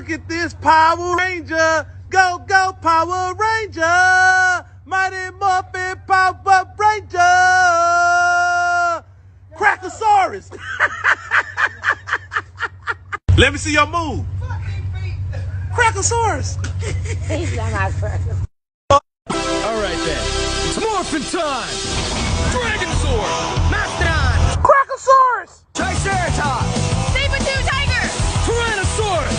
Look at this Power Ranger. Go, go, Power Ranger. Mighty Morphin Power Ranger. Crackosaurus. Let me see your move. Crackosaurus. All right then, it's morphin' time. Dragonasaur, Mastodon, Crackosaurus. Triceratops, Saber-tooth tiger! Tyrannosaurus.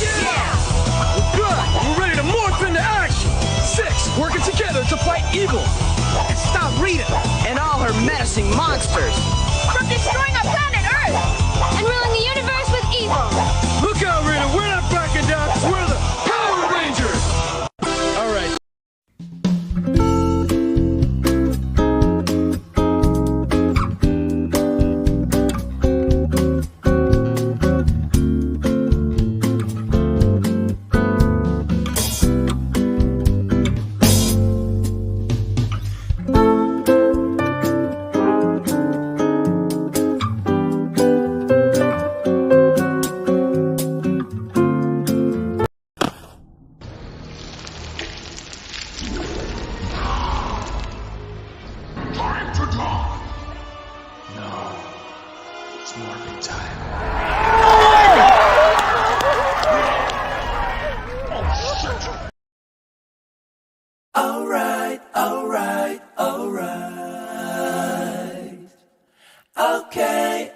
Yeah! Good. We're ready to morph into action. 6 working together to fight evil. And stop Rita and all her menacing monsters. From destroying our planet Earth! And ruling the universe with evil! Look out, Rita, we're not backing down, 'cause we're the Power Rangers. All right. Time to die! No, it's morphin' time. Oh, shit! Alright. Okay.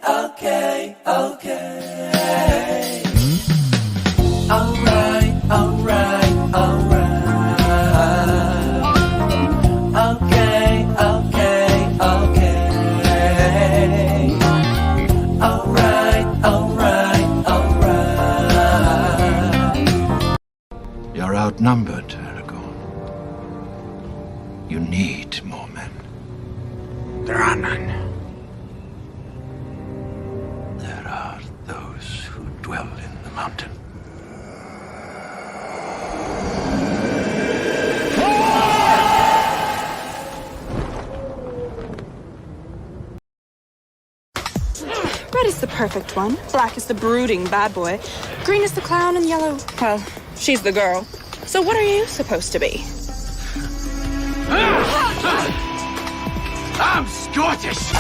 Alright. You're outnumbered, Aragorn. You need more men. There are none. There are those who dwell in the mountain. Red is the perfect one. Black is the brooding bad boy. Green is the clown, and yellow, well, she's the girl. So what are you supposed to be? I'm Scottish!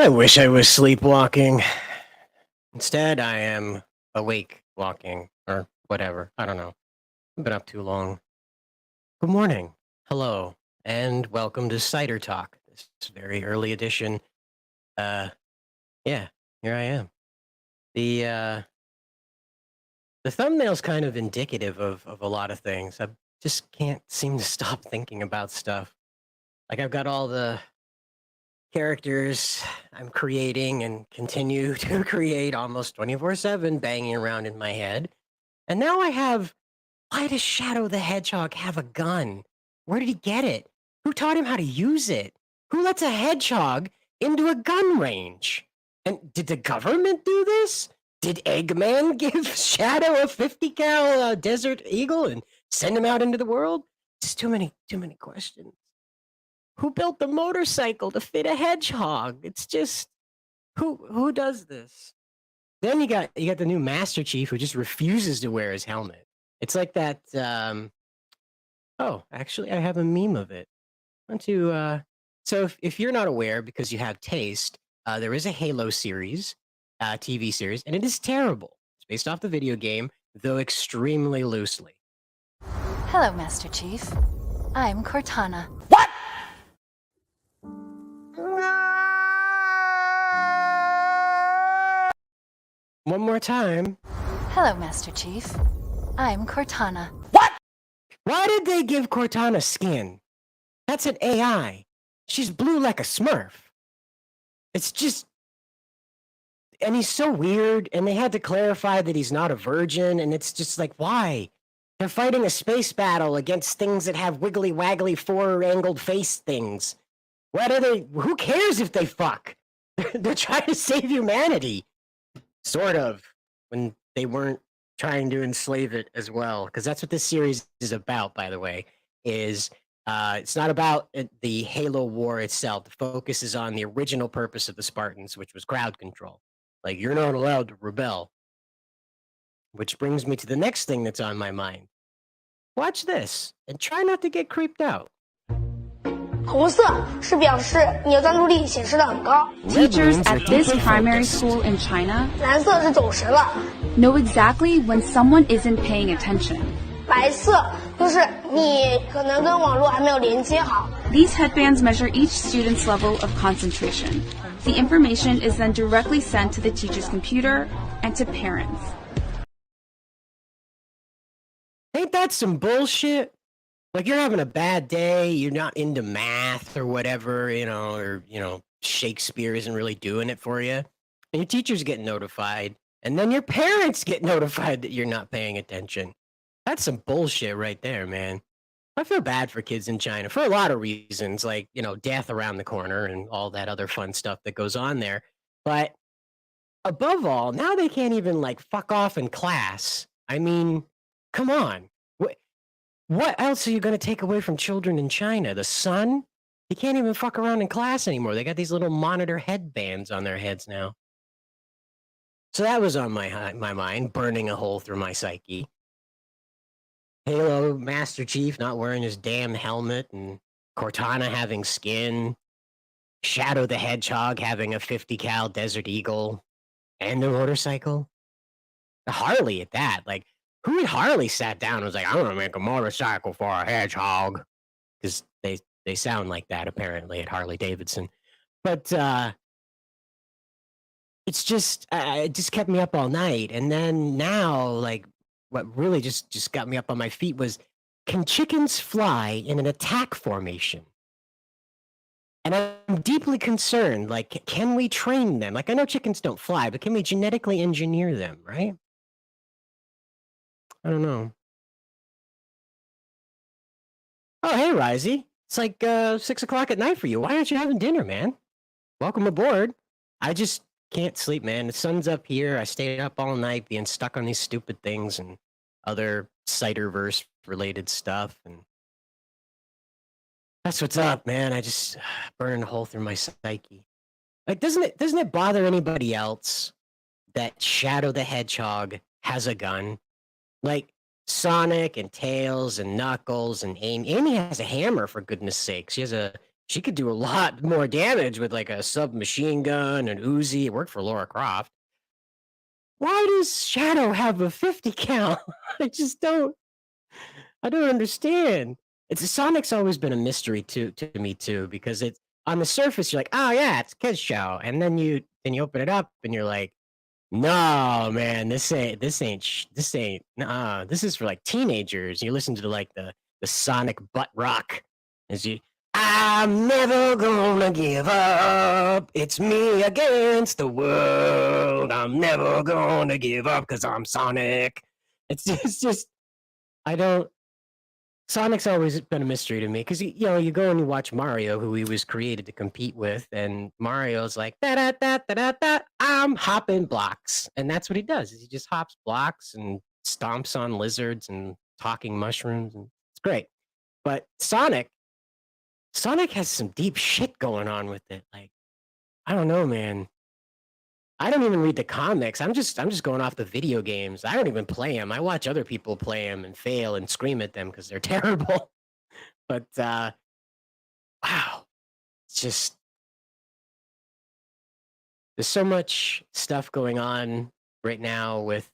I wish I was sleepwalking. Instead, I am awake walking, or whatever. I don't know. I've been up too long. Good morning. Hello, and welcome to CIDERTALK. This very early edition. Yeah, here I am. The thumbnail's kind of indicative of a lot of things. I just can't seem to stop thinking about stuff. Like, I've got all the characters I'm creating and continue to create almost 24/7 banging around in my head. And now I have, why does Shadow the Hedgehog have a gun? Where did he get it? Who taught him how to use it? Who lets a hedgehog into a gun range? And did the government do this? Did Eggman give Shadow a 50 cal Desert Eagle and send him out into the world? Just too many questions. Who built the motorcycle to fit a hedgehog? It's just, who does this? Then you got the new Master Chief who just refuses to wear his helmet. It's like that. Oh, actually, I have a meme of it. So if you're not aware because you have taste, there is a Halo series, TV series, and it is terrible. It's based off the video game, though extremely loosely. Hello, Master Chief. I'm Cortana. One more time. Hello, Master Chief. I'm Cortana. Why did they give Cortana skin? That's an AI. She's blue like a Smurf. It's just... And he's so weird, and they had to clarify that he's not a virgin, and it's just like, why? They're fighting a space battle against things that have wiggly waggly four-angled face things. What are they... Who cares if they fuck? They're trying to save humanity. Sort of. When they weren't trying to enslave it as well. Because that's what this series is about, by the way. It's not about the Halo War itself. The focus is on the original purpose of the Spartans, which was crowd control. Like, you're not allowed to rebel. Which brings me to the next thing that's on my mind. Watch this, and try not to get creeped out. 红色是表示你的专注力显示得很高。 Teachers at this primary school in China 蓝色是走神了。 know exactly when someone isn't paying attention. 白色就是你可能跟网络还没有连接好。 These headbands measure each student's level of concentration. The information is then directly sent to the teacher's computer and to parents. Ain't that some bullshit? Like, you're having a bad day, you're not into math or whatever, or Shakespeare isn't really doing it for you. And your teachers get notified, and then your parents get notified that you're not paying attention. That's some bullshit right there, man. I feel bad for kids in China for a lot of reasons, like, death around the corner and all that other fun stuff that goes on there. But above all, now they can't even, fuck off in class. I mean, come on. What else are you going to take away from children in China? The sun? You can't even fuck around in class anymore. They got these little monitor headbands on their heads now. So that was on my mind, burning a hole through my psyche. Halo Master Chief not wearing his damn helmet, and Cortana having skin, Shadow the Hedgehog having a 50 cal Desert Eagle, and a motorcycle. Harley at that, who had Harley sat down and was like, I'm going to make a motorcycle for a hedgehog? Because they sound like that, apparently, at Harley Davidson. But it's just, it just kept me up all night. And then now, what really just got me up on my feet was, can chickens fly in an attack formation? And I'm deeply concerned, can we train them? I know chickens don't fly, but can we genetically engineer them, right? I don't know. Oh, hey, Risey. It's 6 o'clock at night for you. Why aren't you having dinner, man? Welcome aboard. I just can't sleep, man. The sun's up here. I stayed up all night being stuck on these stupid things and other Ciderverse-related stuff. And that's what's up, man. I just burning a hole through my psyche. Doesn't it bother anybody else that Shadow the Hedgehog has a gun? Sonic and Tails and Knuckles and Amy. Amy has a hammer, for goodness sakes. She has a she could do a lot more damage with like a submachine gun, an Uzi. It worked for Laura Croft. Why does Shadow have a 50 cal? I just don't. I don't understand. Sonic's always been a mystery to me too, because it's on the surface you're like, oh yeah, it's a kids show, and then you open it up and you're like, no man, this ain't nah, this is for like teenagers. You listen to like the Sonic butt rock as you. I'm never gonna give up. It's me against the world. I'm never gonna give up because I'm Sonic. It's just I don't. Sonic's always been a mystery to me because you go and you watch Mario, who he was created to compete with, and Mario's like da da da da da da. I'm hopping blocks, and that's what he does. Is he just hops blocks and stomps on lizards and talking mushrooms, and it's great. But Sonic has some deep shit going on with it. Like, I don't know, man. I don't even read the comics. I'm just going off the video games. I don't even play them. I watch other people play them and fail and scream at them because they're terrible. But wow, it's just there's so much stuff going on right now with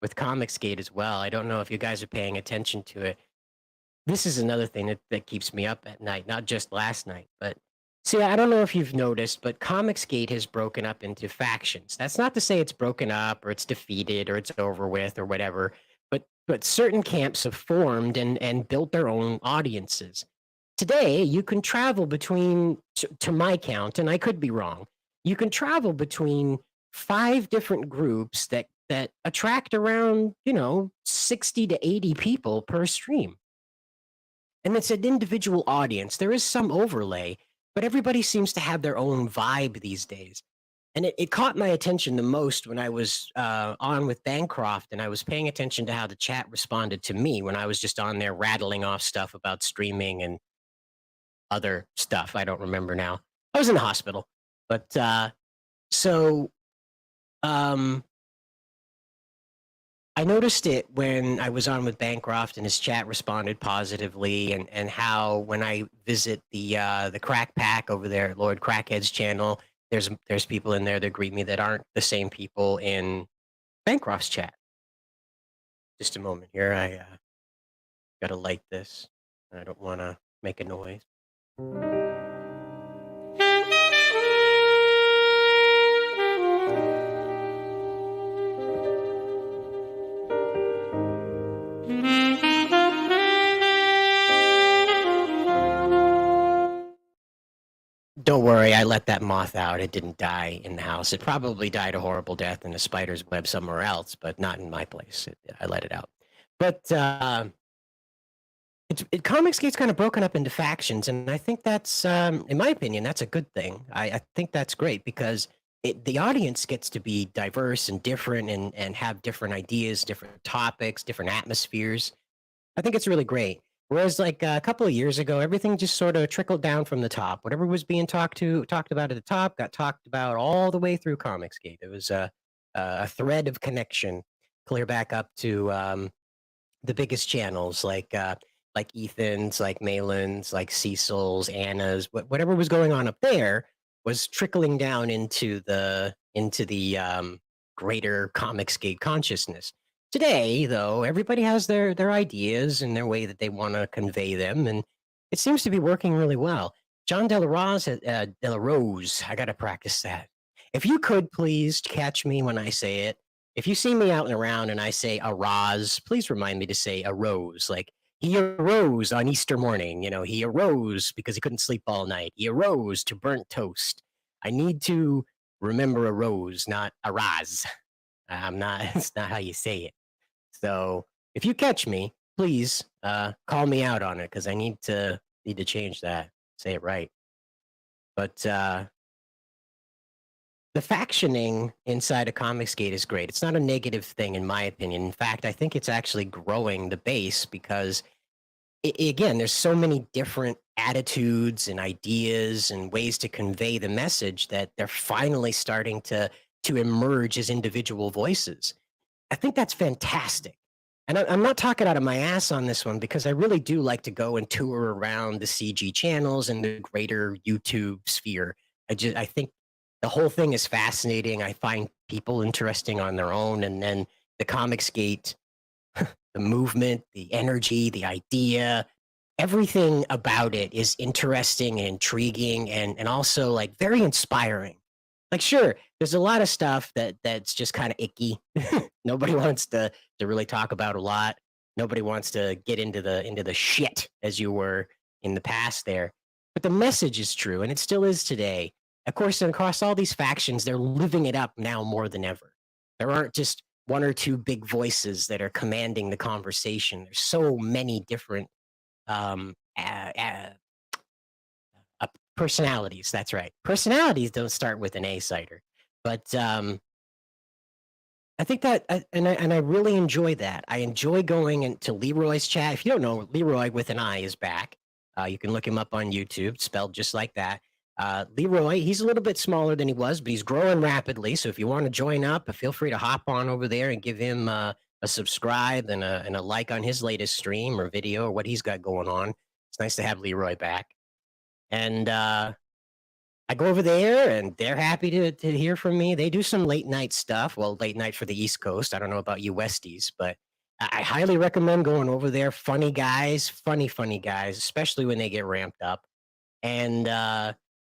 Comicsgate as well. I don't know if you guys are paying attention to it. This is another thing that keeps me up at night, not just last night, but see, I don't know if you've noticed, but Comicsgate has broken up into factions. That's not to say it's broken up or it's defeated or it's over with or whatever, but certain camps have formed and built their own audiences. Today, you can travel between, to my count, and I could be wrong, you can travel between 5 different groups that attract around, 60 to 80 people per stream. And it's an individual audience. There is some overlay, but everybody seems to have their own vibe these days. And it caught my attention the most when I was on with Bancroft, and I was paying attention to how the chat responded to me when I was just on there rattling off stuff about streaming and other stuff. I don't remember now. I was in the hospital. But I noticed it when I was on with Bancroft and his chat responded positively, and how when I visit the Crack Pack over there at Lord Crackhead's channel, there's people in there that greet me that aren't the same people in Bancroft's chat. Just a moment here. I gotta light this. I don't want to make a noise. Don't worry, I let that moth out. It didn't die in the house. It probably died a horrible death in a spider's web somewhere else, but not in my place. I let it out. But Comicsgate's kind of broken up into factions, and I think that's, in my opinion, that's a good thing. I think that's great because the audience gets to be diverse and different and have different ideas, different topics, different atmospheres. I think it's really great. Whereas like a couple of years ago, everything just sort of trickled down from the top. Whatever was being talked about at the top got talked about all the way through Comicsgate. It was a thread of connection clear back up to the biggest channels like Ethan's, like Malin's, like Cecil's, Anna's, whatever was going on up there was trickling down into the greater Comicsgate consciousness. Today, though, everybody has their ideas and their way that they want to convey them, and it seems to be working really well. John De La Rose, I got to practice that. If you could please catch me when I say it. If you see me out and around and I say a Roz, please remind me to say a rose. Like, he arose on Easter morning. He arose because he couldn't sleep all night. He arose to burnt toast. I need to remember a rose, not a Roz. It's not how you say it. So if you catch me, please call me out on it because I need to change that, say it right. But the factioning inside of Comicsgate is great. It's not a negative thing, in my opinion. In fact, I think it's actually growing the base because, again, there's so many different attitudes and ideas and ways to convey the message that they're finally starting to emerge as individual voices. I think that's fantastic. And I'm not talking out of my ass on this one because I really do like to go and tour around the CG channels and the greater YouTube sphere. I think the whole thing is fascinating. I find people interesting on their own, and then the Comicsgate, the movement, the energy, the idea, everything about it is interesting and intriguing, and also like very inspiring. Like, sure, there's a lot of stuff that's just kind of icky. Nobody wants to really talk about a lot. Nobody wants to get into the shit as you were in the past there. But the message is true, and it still is today. Of course, and across all these factions, they're living it up now more than ever. There aren't just one or two big voices that are commanding the conversation. There's so many different um, personalities. That's right. Personalities don't start with an A cider, but I think that, and I really enjoy that. I enjoy going into Leroy's chat. If you don't know, Leroy with an I is back. You can look him up on YouTube, spelled just like that. Leroy, he's a little bit smaller than he was, but he's growing rapidly. So if you want to join up, feel free to hop on over there and give him a subscribe and a like on his latest stream or video or what he's got going on. It's nice to have Leroy back. And I go over there and they're happy to hear from me. They do some late night stuff. Well, late night for the East Coast. I don't know about you Westies, but I highly recommend going over there. Funny guys, funny guys, especially when they get ramped up. And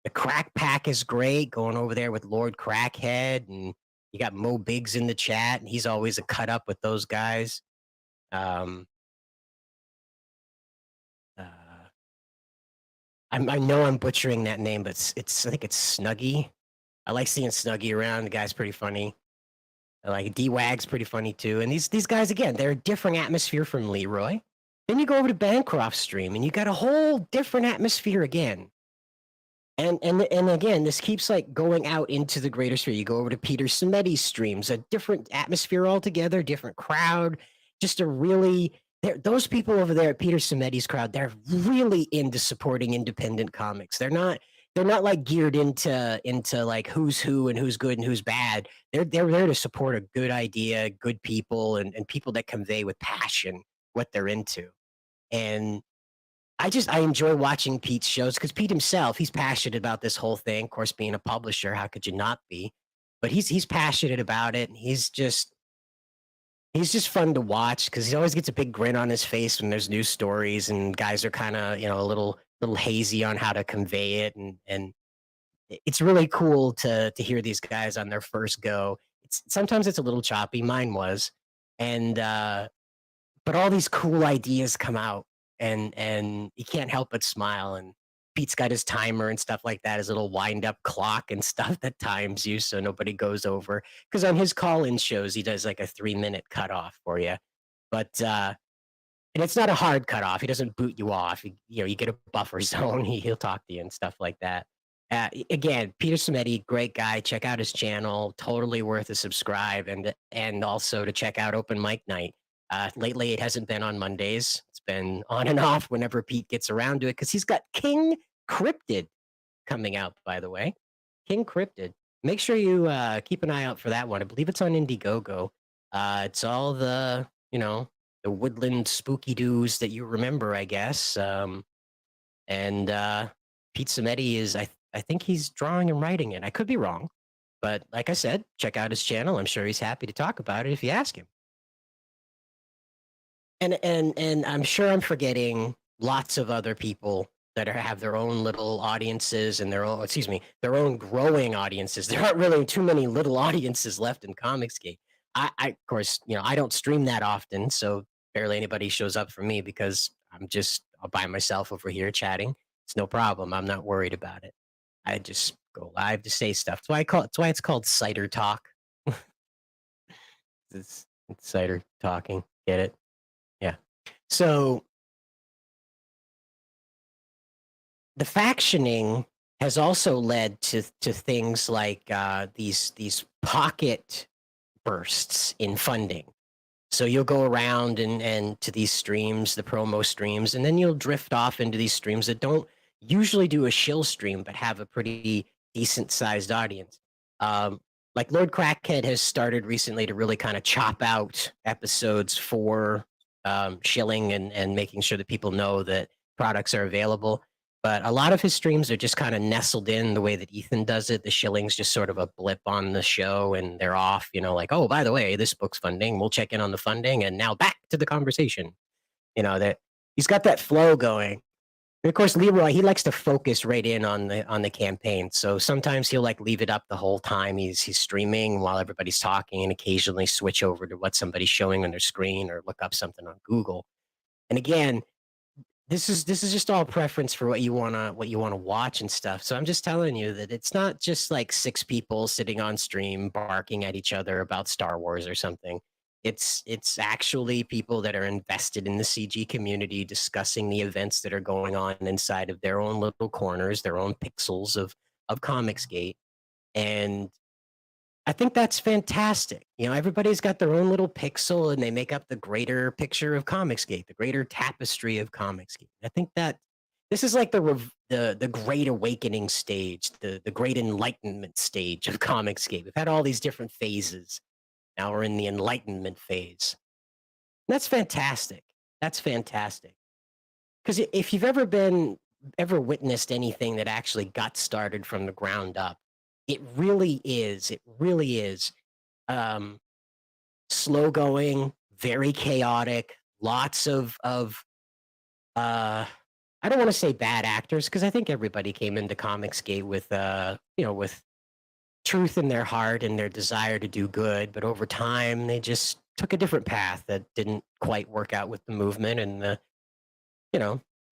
the Crack Pack is great, going over there with Lord Crackhead. And you got Mo Biggs in the chat, and he's always a cut up with those guys. I know I'm butchering that name, but I think it's Snuggy. I like seeing Snuggy around. The guy's pretty funny. Like D-Wag's pretty funny too. And these guys, again, they're a different atmosphere from Leroy. Then you go over to Bancroft's stream and you got a whole different atmosphere again. And again, this keeps like going out into the greater sphere. You go over to Peter Simeti's streams, a different atmosphere altogether, different crowd, just a really those people over there at Peter Simeti's crowd, they're really into supporting independent comics. They're not like geared into like who's who and who's good and who's bad. They're there to support a good idea, good people, and people that convey with passion what they're into. And I enjoy watching Pete's shows because Pete himself, he's passionate about this whole thing. Of course, being a publisher, how could you not be? But he's passionate about it, and he's just fun to watch because he always gets a big grin on his face when there's news stories and guys are kind of, a little hazy on how to convey it. And it's really cool to hear these guys on their first go. Sometimes it's a little choppy. Mine was. And, but all these cool ideas come out and you can't help but smile. And Pete's got his timer and stuff like that, his little wind-up clock and stuff that times you so nobody goes over. Because on his call-in shows, he does like a 3-minute cutoff for you. But and it's not a hard cutoff. He doesn't boot you off. You get a buffer zone. He'll talk to you and stuff like that. Again, Peter Simeti, great guy. Check out his channel. Totally worth a subscribe. And also to check out Open Mic Night. Lately, it hasn't been on Mondays. It's been on and off whenever Pete gets around to it because he's got King Cryptid coming out, by the way. King Cryptid. Make sure you keep an eye out for that one. I believe it's on Indiegogo. It's all the woodland spooky doos that you remember, I guess. And Pete Simeti is, I think he's drawing and writing it. I could be wrong. But like I said, check out his channel. I'm sure he's happy to talk about it if you ask him. And I'm sure I'm forgetting lots of other people that have their own little audiences and their own growing audiences. There aren't really too many little audiences left in Comicsgate. I of course, I don't stream that often, so barely anybody shows up for me because I'm just by myself over here chatting. It's no problem. I'm not worried about it. I just go live to say stuff. That's why it's called CIDERTALK. it's Cider talking. Get it? Yeah. So the factioning has also led to things like these pocket bursts in funding. So you'll go around and to these streams, the promo streams, and then you'll drift off into these streams that don't usually do a shill stream, but have a pretty decent sized audience. Like Lord Crackhead has started recently to really kind of chop out episodes for shilling and making sure that people know that products are available. But a lot of his streams are just kind of nestled in the way that Ethan does it. The shilling's just sort of a blip on the show and they're off, like, oh, by the way, this book's funding. We'll check in on the funding. And now back to the conversation. That he's got that flow going. And of course, Leroy, he likes to focus right in on the campaign. So sometimes he'll leave it up the whole time he's streaming while everybody's talking, and occasionally switch over to what somebody's showing on their screen or look up something on Google. And again, this is just all preference for what you wanna watch and stuff. So I'm just telling you that it's not just like 6 people sitting on stream barking at each other about Star Wars or something. It's actually people that are invested in the CG community discussing the events that are going on inside of their own little corners, their own pixels of Comicsgate. And I think that's fantastic. Everybody's got their own little pixel and they make up the greater picture of Comicsgate, the greater tapestry of Comicsgate. I think that this is like the great awakening stage, the great enlightenment stage of Comicsgate. We've had all these different phases. Now we're in the enlightenment phase. That's fantastic. That's fantastic. Because if you've ever witnessed anything that actually got started from the ground up, it really is slow going, very chaotic, lots of I don't want to say bad actors, because I think everybody came into Comicsgate with with truth in their heart and their desire to do good, but over time they just took a different path that didn't quite work out with the movement, and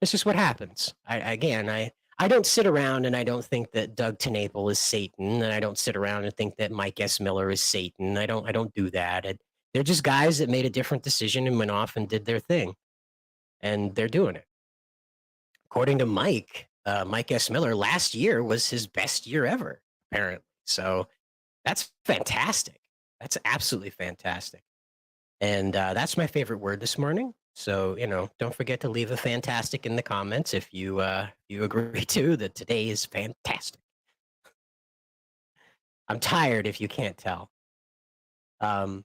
it's just what happens. I don't sit around and I don't think that Doug TenNapel is Satan, and I don't sit around and think that Mike S. Miller is Satan. I don't do that. They're just guys that made a different decision and went off and did their thing, and they're doing it. According to Mike S. Miller, last year was his best year ever, apparently. So that's fantastic. That's absolutely fantastic. And that's my favorite word this morning. So, don't forget to leave a fantastic in the comments if you agree too that today is fantastic. I'm tired if you can't tell. And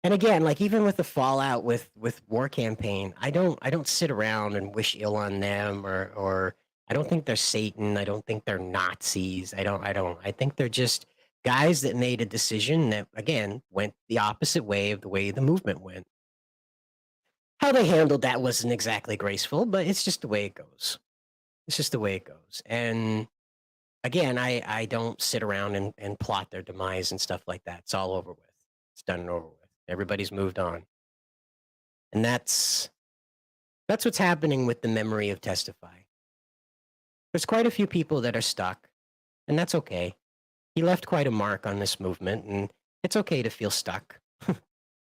again, even with the fallout with War Campaign, I don't sit around and wish ill on them or I don't think they're Satan. I don't think they're Nazis. I think they're just guys that made a decision that, again, went the opposite way of the way the movement went. How they handled that wasn't exactly graceful, but it's just the way it goes. It's just the way it goes. And again, I don't sit around and plot their demise and stuff like that. It's all over with. It's done and over with. Everybody's moved on. And that's what's happening with the memory of Testify. There's quite a few people that are stuck, and that's okay. He left quite a mark on this movement, and it's okay to feel stuck.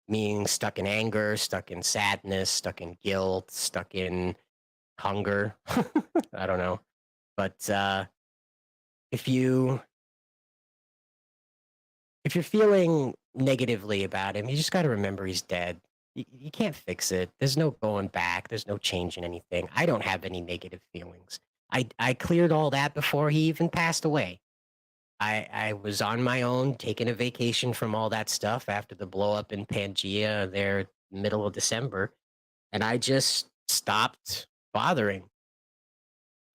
Meaning stuck in anger, stuck in sadness, stuck in guilt, stuck in hunger. I don't know. But if you're feeling negatively about him, you just got to remember he's dead. You can't fix it. There's no going back. There's no changing anything. I don't have any negative feelings. I cleared all that before he even passed away. I was on my own, taking a vacation from all that stuff after the blow up in Pangea there middle of December, and I just stopped bothering.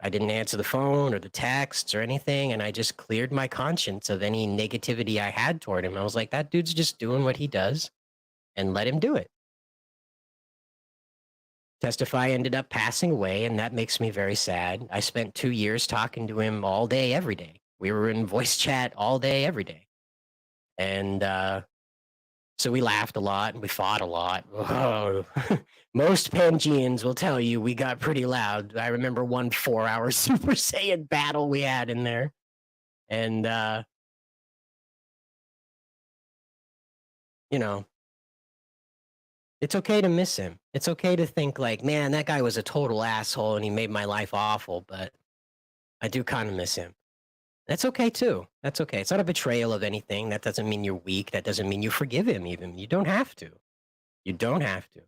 I didn't answer the phone or the texts or anything, and I just cleared my conscience of any negativity I had toward him. I was like, that dude's just doing what he does, and let him do it. Testify ended up passing away, and that makes me very sad. I spent 2 years talking to him all day, every day. We were in voice chat all day, every day. And so we laughed a lot and we fought a lot. Oh, most Pangeans will tell you we got pretty loud. I remember one 4-hour Super Saiyan battle we had in there. And, it's okay to miss him. It's okay to think like, man, that guy was a total asshole and he made my life awful, but I do kind of miss him. That's okay too. That's okay. It's not a betrayal of anything. That doesn't mean you're weak. That doesn't mean you forgive him even. You don't have to. You don't have to.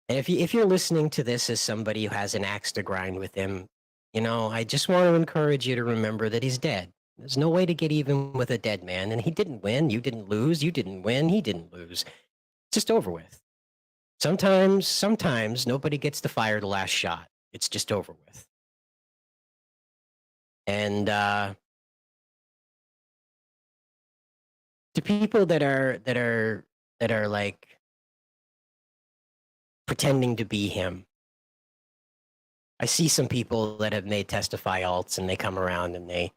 And if you're listening to this as somebody who has an axe to grind with him, I just want to encourage you to remember that he's dead. There's no way to get even with a dead man, and he didn't win. You didn't lose. You didn't win. He didn't lose. just over with. Sometimes nobody gets to fire the last shot. It's just over with. And to people that are like pretending to be him, I see some people that have made Testify alts, and they come around and they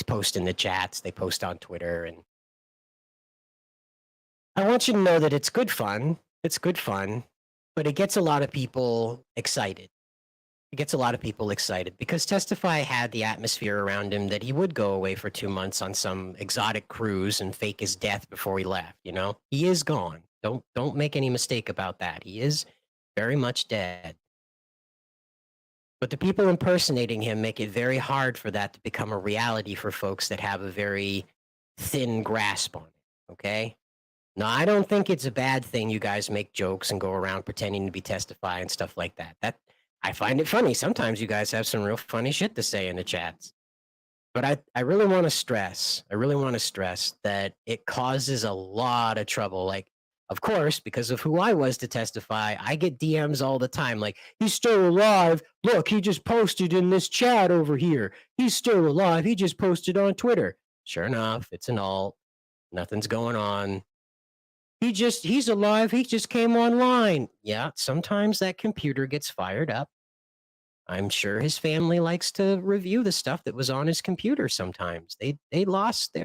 post in the chats, they post on Twitter, and I want you to know that it's good fun. It's good fun, but it gets a lot of people excited. It gets a lot of people excited because Testify had the atmosphere around him that he would go away for 2 months on some exotic cruise and fake his death before he left. You know, he is gone. Don't make any mistake about that. He is very much dead. But the people impersonating him make it very hard for that to become a reality for folks that have a very thin grasp on it. Okay. Now, I don't think it's a bad thing you guys make jokes and go around pretending to be Testify and stuff like that. I find it funny. Sometimes you guys have some real funny shit to say in the chats. But I really want to stress that it causes a lot of trouble. Like, of course, because of who I was to Testify, I get DMs all the time like, he's still alive. Look, he just posted in this chat over here. He's still alive. He just posted on Twitter. Sure enough, it's an alt. Nothing's going on. He's alive. He just came online. Yeah, sometimes that computer gets fired up. I'm sure his family likes to review the stuff that was on his computer sometimes. They lost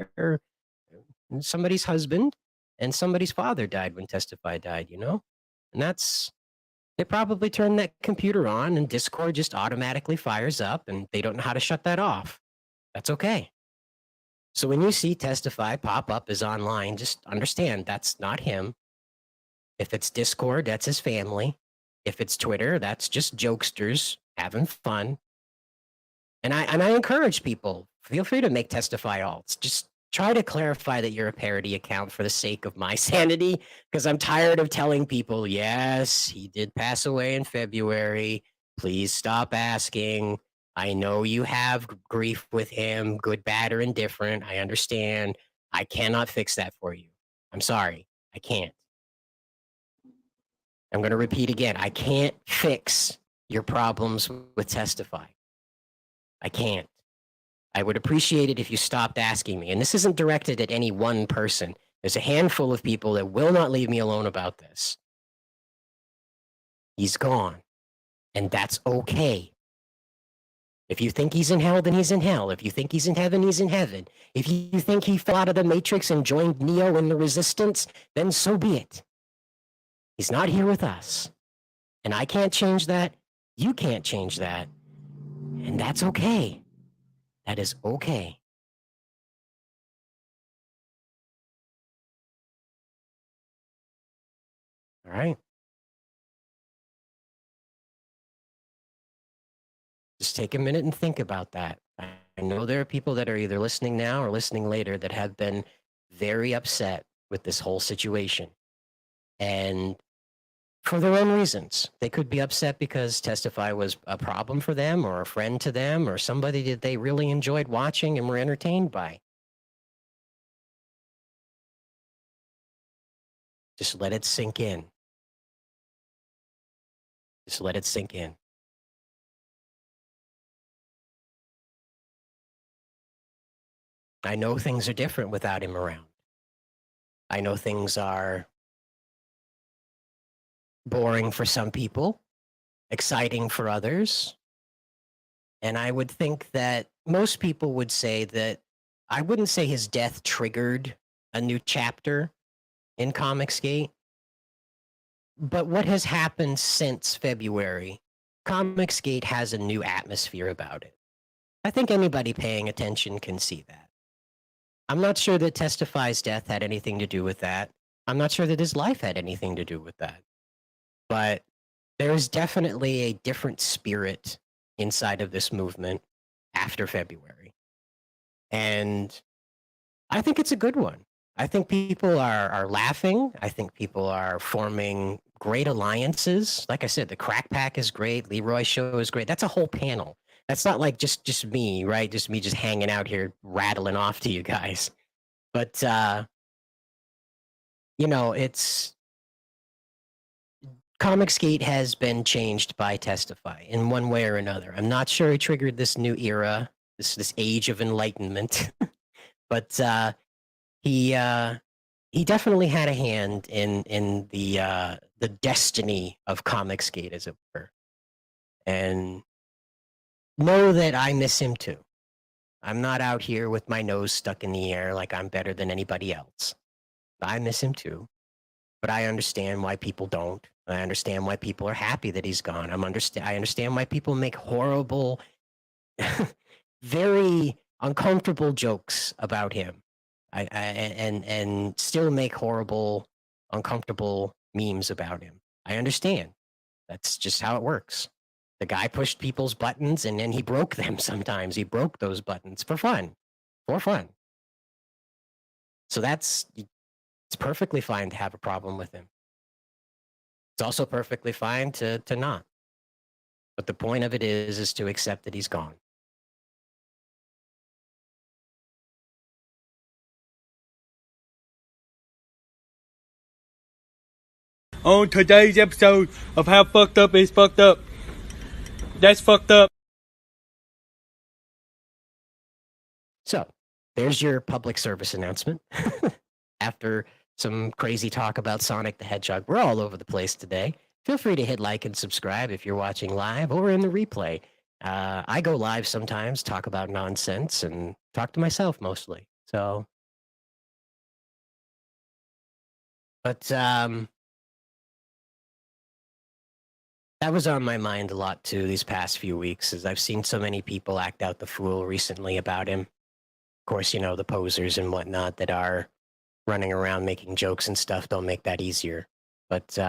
somebody's husband and somebody's father died when Testify died, you know? And they probably turned that computer on and Discord just automatically fires up and they don't know how to shut that off. That's okay. So when you see Testify pop up as online, just understand that's not him. If it's Discord, that's his family. If it's Twitter, that's just jokesters having fun. And I encourage people, feel free to make Testify alts. Just try to clarify that you're a parody account for the sake of my sanity, because I'm tired of telling people, yes, he did pass away in February. Please stop asking. I know you have grief with him, good, bad, or indifferent. I understand. I cannot fix that for you. I'm sorry. I can't. I'm going to repeat again. I can't fix your problems with Testify. I can't. I would appreciate it if you stopped asking me. And this isn't directed at any one person. There's a handful of people that will not leave me alone about this. He's gone. And that's okay. If you think he's in hell, then he's in hell. If you think he's in heaven, he's in heaven. If you think he fell out of the Matrix and joined Neo in the Resistance, then so be it. He's not here with us. And I can't change that. You can't change that. And that's okay. That is okay. All right. Just take a minute and think about that. I know there are people that are either listening now or listening later that have been very upset with this whole situation. And for their own reasons. They could be upset because Testify was a problem for them or a friend to them or somebody that they really enjoyed watching and were entertained by. Just let it sink in. Just let it sink in. I know things are different without him around. I know things are boring for some people, exciting for others. And I would think that most people would say that I wouldn't say his death triggered a new chapter in Comicsgate. But what has happened since February, Comicsgate has a new atmosphere about it. I think anybody paying attention can see that. I'm not sure that Testify's death had anything to do with that. I'm not sure that his life had anything to do with that. But there's definitely a different spirit inside of this movement after February. And I think it's a good one. I think people are laughing. I think people are forming great alliances. Like I said, the Crack Pack is great. Leroy's show is great. That's a whole panel. That's not like just me, right? Just me just hanging out here rattling off to you guys. But, you know, it's Comicsgate has been changed by Testify in one way or another. I'm not sure he triggered this new era, this age of enlightenment, but he definitely had a hand in the destiny of Comicsgate, as it were. And know that I miss him too. I'm not out here with my nose stuck in the air like I'm better than anybody else. I miss him too, but I understand why people don't. I understand why people are happy that he's gone. I understand why people make horrible, very uncomfortable jokes about him. And still make horrible, uncomfortable memes about him. I understand. That's just how it works. The guy pushed people's buttons and then he broke them sometimes. He broke those buttons for fun. For fun. So it's perfectly fine to have a problem with him. It's also perfectly fine to not. But the point of it is to accept that he's gone. On today's episode of How Fucked Up is Fucked Up. That's fucked up. So, there's your public service announcement. After some crazy talk about Sonic the Hedgehog, we're all over the place today. Feel free to hit like and subscribe if you're watching live or in the replay. I go live sometimes, talk about nonsense, and talk to myself mostly. So, but that was on my mind a lot too these past few weeks, as I've seen so many people act out the fool recently about him. Of course, you know, the posers and whatnot that are running around making jokes and stuff don't make that easier. But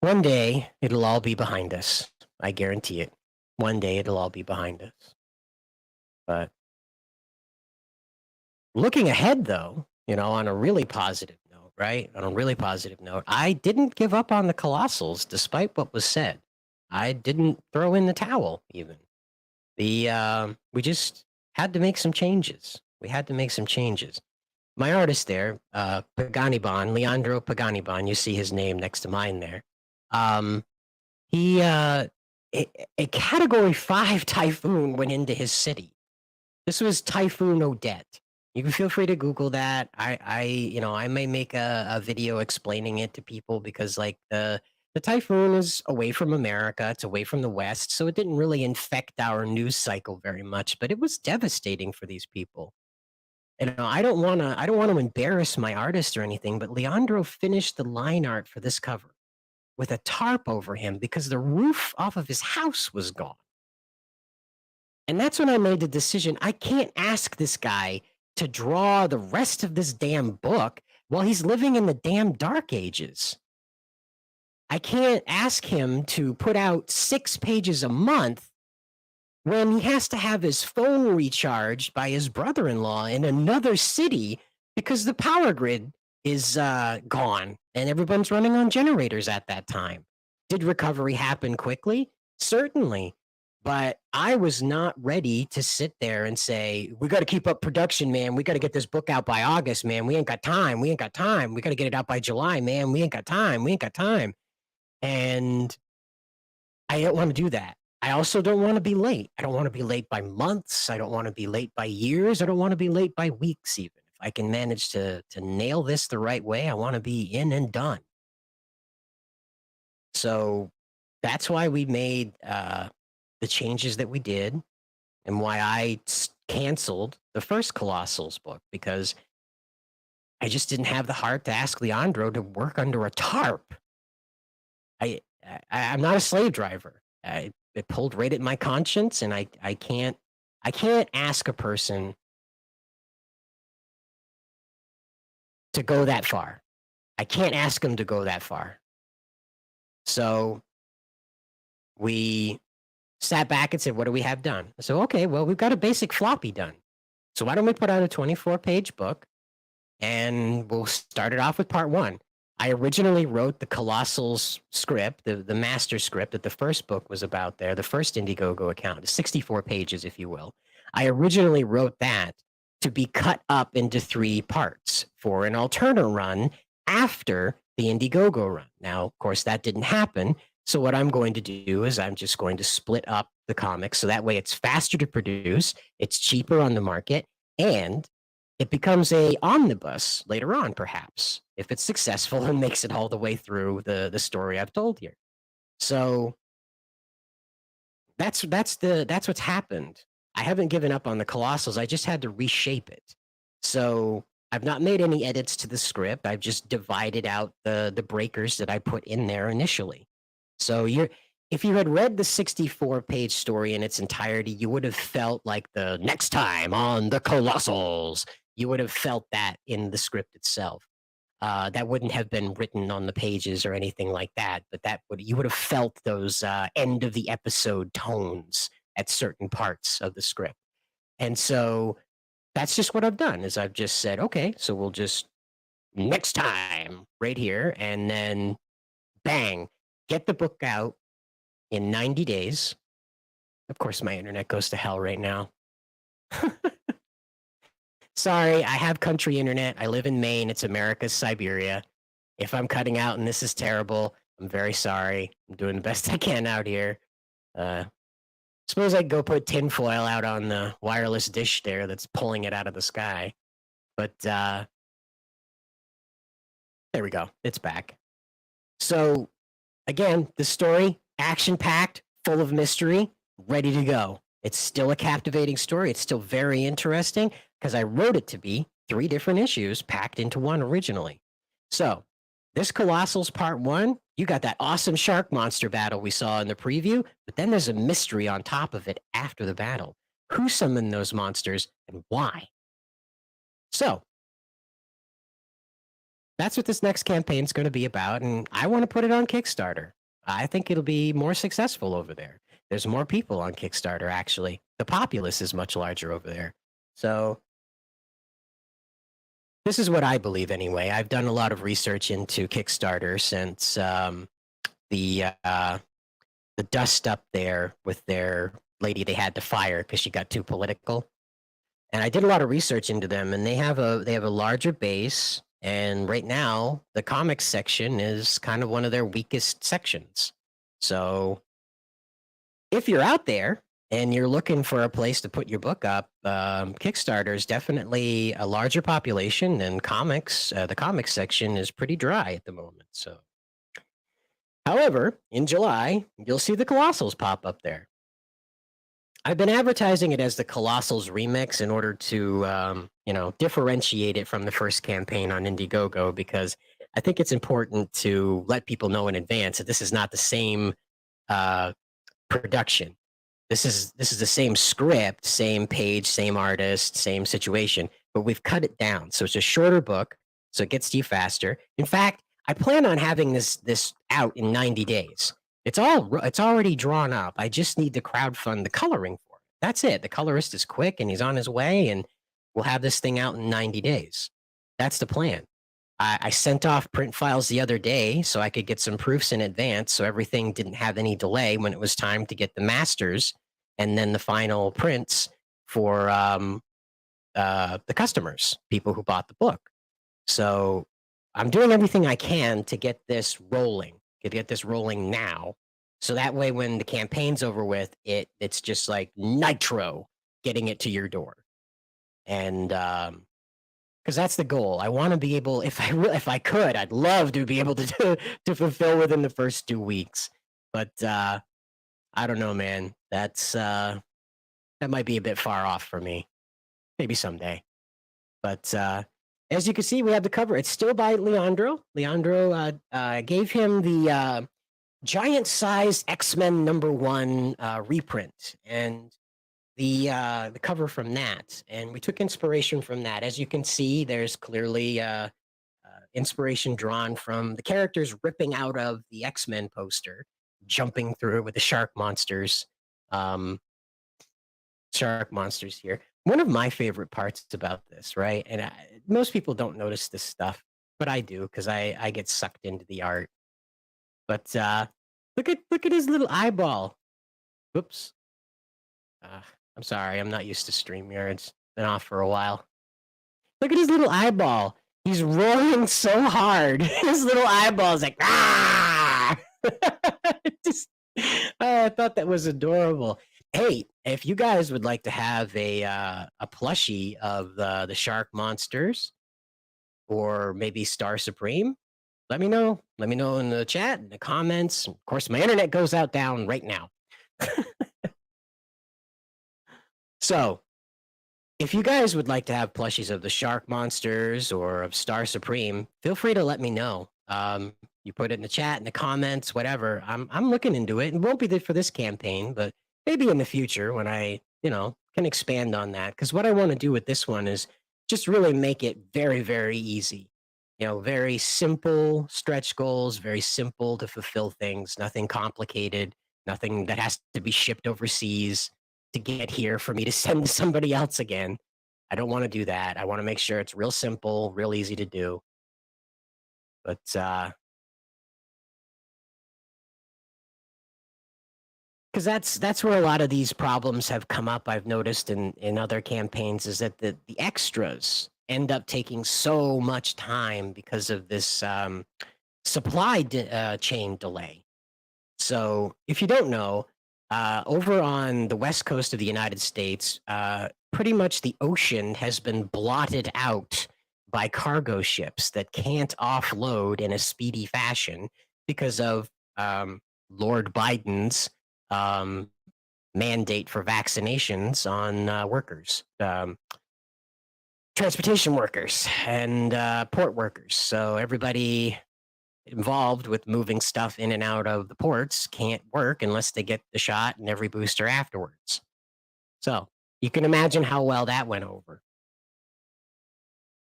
one day it'll all be behind us. I guarantee it. One day it'll all be behind us. But looking ahead, though, you know, on a really positive note, right? On a really positive note, I didn't give up on the Colossals despite what was said. I didn't throw in the towel, even. We just had to make some changes. We had to make some changes. My artist there, Paganiban, Leandro Paganiban, you see his name next to mine there. He a Category 5 typhoon went into his city. This was Typhoon Odette. You can feel free to Google that. I may make a video explaining it to people because, like, the typhoon is away from America. It's away from the West, so it didn't really infect our news cycle very much. But it was devastating for these people. And I don't want to embarrass my artist or anything, but Leandro finished the line art for this cover with a tarp over him because the roof off of his house was gone. And that's when I made the decision. I can't ask this guy to draw the rest of this damn book while he's living in the damn dark ages. I can't ask him to put out 6 pages a month when he has to have his phone recharged by his brother-in-law in another city because the power grid is gone and everyone's running on generators at that time. Did recovery happen quickly? Certainly. But I was not ready to sit there and say, we got to keep up production, man. We got to get this book out by August, man. We ain't got time. We ain't got time. We got to get it out by July, man. We ain't got time. We ain't got time. And I don't want to do that. I also don't want to be late. I don't want to be late by months. I don't want to be late by years. I don't want to be late by weeks even. If I can manage to nail this the right way, I want to be in and done. So that's why we made the changes that we did and why I canceled the first Colossals book, because I just didn't have the heart to ask Leandro to work under a tarp. I'm not a slave driver. It pulled right at my conscience, and I can't ask a person to go that far. I can't ask them to go that far. So we sat back and said, what do we have done? So, okay, well, we've got a basic floppy done. So why don't we put out a 24-page book, and we'll start it off with part 1. I originally wrote the Colossals script, the master script that the first book was about there, the first Indiegogo account, 64 pages, if you will. I originally wrote that to be cut up into 3 parts for an alternate run after the Indiegogo run. Now, of course, that didn't happen. So what I'm going to do is I'm just going to split up the comics so that way it's faster to produce, it's cheaper on the market, and it becomes a omnibus later on, perhaps, if it's successful and makes it all the way through the story I've told here. So that's what's happened. I haven't given up on the Colossals. I just had to reshape it. So I've not made any edits to the script. I've just divided out the breakers that I put in there initially. So if you had read the 64-page story in its entirety, you would have felt like the next time on the Colossals. You would have felt that in the script itself. That wouldn't have been written on the pages or anything like that, but you would have felt those end of the episode tones at certain parts of the script. And so that's just what I've done is I've just said, okay, so we'll just next time right here, and then bang, get the book out in 90 days. Of course, my internet goes to hell right now. Sorry, I have country internet. I live in Maine. It's America's Siberia. If I'm cutting out and this is terrible, I'm very sorry. I'm doing the best I can out here. Suppose I could go put tinfoil out on the wireless dish there that's pulling it out of the sky. But there we go. It's back. So again, the story, action-packed, full of mystery, ready to go. It's still a captivating story. It's still very interesting because I wrote it to be 3 different issues packed into one originally. So this Colossals Part 1, you got that awesome shark monster battle we saw in the preview, but then there's a mystery on top of it after the battle. Who summoned those monsters and why? So that's what this next campaign is going to be about, and I want to put it on Kickstarter. I think it'll be more successful over there. There's more people on Kickstarter, actually. The populace is much larger over there. So this is what I believe anyway. I've done a lot of research into Kickstarter since the dust up there with their lady they had to fire because she got too political. And I did a lot of research into them, and they have a larger base. And right now, the comics section is kind of one of their weakest sections. So if you're out there and you're looking for a place to put your book up, Kickstarter is definitely a larger population than comics. The comics section is pretty dry at the moment. So, however, in July, you'll see the Colossals pop up there. I've been advertising it as the Colossals Remix in order to, differentiate it from the first campaign on Indiegogo, because I think it's important to let people know in advance that this is not the same production. This is the same script, same page, same artist, same situation, but we've cut it down. So it's a shorter book, so it gets to you faster. In fact, I plan on having this out in 90 days. It's already drawn up. I just need to crowdfund the coloring for it. That's it. The colorist is quick and he's on his way, and we'll have this thing out in 90 days. That's the plan. I sent off print files the other day so I could get some proofs in advance, so everything didn't have any delay when it was time to get the masters and then the final prints for the customers, people who bought the book. So I'm doing everything I can to get this rolling. Get this rolling now, so that way when the campaign's over with, it's just like nitro getting it to your door. And because that's the goal. I want to be able, if I could, I'd love to be able to fulfill within the first 2 weeks. But I don't know, man. That might be a bit far off for me. Maybe someday. But as you can see, we have the cover. It's still by Leandro. Leandro gave him the giant-sized X-Men #1 reprint, and the cover from that. And we took inspiration from that. As you can see, there's clearly inspiration drawn from the characters ripping out of the X-Men poster, jumping through it with the shark monsters. Shark monsters here. One of my favorite parts about this, right? And most people don't notice this stuff, but I do because I get sucked into the art. But look at his little eyeball. Whoops. I'm sorry, I'm not used to StreamYard. It's been off for a while. Look at his little eyeball. He's rolling so hard. His little eyeball is like, ah! Just, I thought that was adorable. Hey, if you guys would like to have a plushie of the shark monsters, or maybe Star Supreme, let me know. Let me know in the chat, in the comments. Of course, my internet goes out down right now. So, if you guys would like to have plushies of the shark monsters or of Star Supreme, feel free to let me know. You put it in the chat, in the comments, whatever. I'm looking into it. It won't be for this campaign, but maybe in the future when I, can expand on that. Because what I want to do with this one is just really make it very, very easy. Very simple stretch goals, very simple to fulfill things, nothing complicated, nothing that has to be shipped overseas to get here for me to send to somebody else again. I don't want to do that. I want to make sure it's real simple, real easy to do. But because that's where a lot of these problems have come up. I've noticed in other campaigns is that the extras end up taking so much time because of this supply chain delay. So if you don't know, over on the west coast of the United States, pretty much the ocean has been blotted out by cargo ships that can't offload in a speedy fashion because of Lord Biden's mandate for vaccinations on workers, transportation workers, and port workers. So everybody involved with moving stuff in and out of the ports can't work unless they get the shot and every booster afterwards. So you can imagine how well that went over.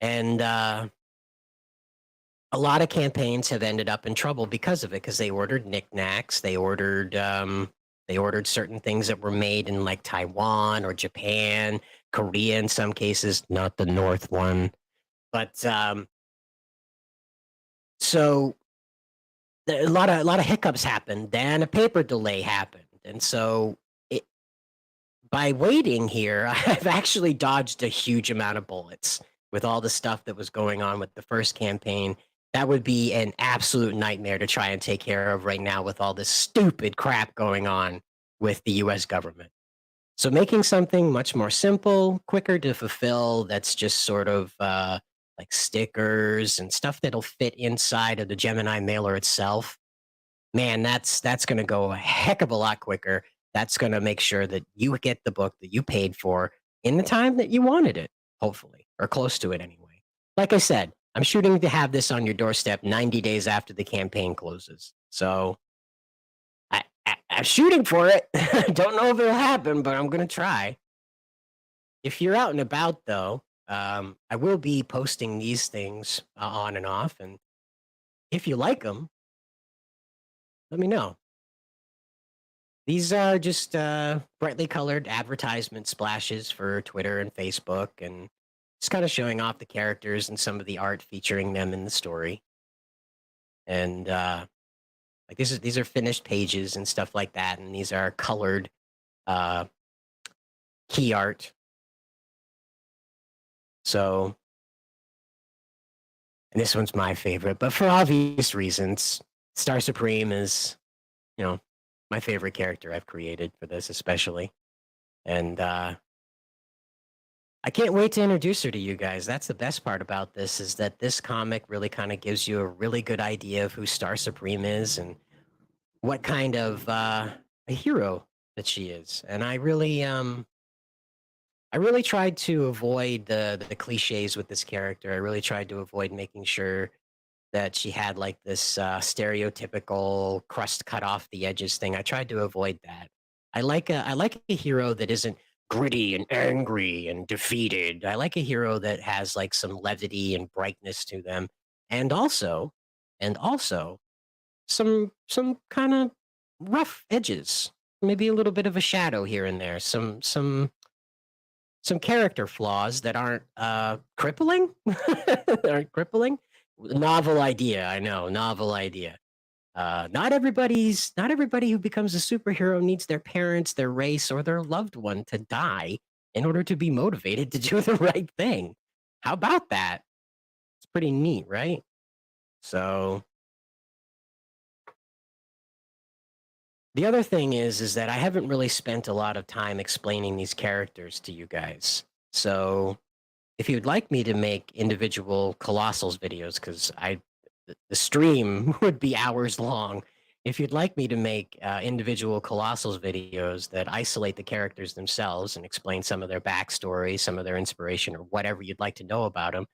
And a lot of campaigns have ended up in trouble because of it, because they ordered knickknacks, they ordered certain things that were made in like Taiwan or Japan, Korea in some cases, not the North one. But so a lot of hiccups happened, then a paper delay happened. And so by waiting here, I've actually dodged a huge amount of bullets with all the stuff that was going on with the first campaign. That would be an absolute nightmare to try and take care of right now with all this stupid crap going on with the US government. So making something much more simple, quicker to fulfill, that's just sort of like stickers and stuff that'll fit inside of the Gemini mailer itself, man, that's going to go a heck of a lot quicker. That's going to make sure that you get the book that you paid for in the time that you wanted it, hopefully, or close to it anyway. Like I said, I'm shooting to have this on your doorstep 90 days after the campaign closes. So I'm shooting for it. Don't know if it'll happen, but I'm going to try. If you're out and about, though, I will be posting these things on and off. And if you like them, let me know. These are just brightly colored advertisement splashes for Twitter and Facebook, and just kind of showing off the characters and some of the art featuring them in the story. And like these are finished pages and stuff like that, and these are colored key art. So, and this one's my favorite, but for obvious reasons, Star Supreme is, my favorite character I've created for this, especially. And I can't wait to introduce her to you guys. That's the best part about this, is that this comic really kind of gives you a really good idea of who Star Supreme is and what kind of a hero that she is. And I really tried to avoid the cliches with this character. I really tried to avoid making sure that she had like this stereotypical crust cut off the edges thing. I tried to avoid that. I like a hero that isn't gritty and angry and defeated. I like a hero that has like some levity and brightness to them, and also some kind of rough edges, maybe a little bit of a shadow here and there, some character flaws that aren't crippling. Aren't crippling. Novel idea, I know. Novel idea. Not everybody who becomes a superhero needs their parents, their race, or their loved one to die in order to be motivated to do the right thing. how about that? It's pretty neat, right? So the other thing is that I haven't really spent a lot of time explaining these characters to you guys. So if you'd like me to make individual Colossals videos, because the stream would be hours long. If you'd like me to make individual Colossals videos that isolate the characters themselves and explain some of their backstory, some of their inspiration, or whatever you'd like to know about them,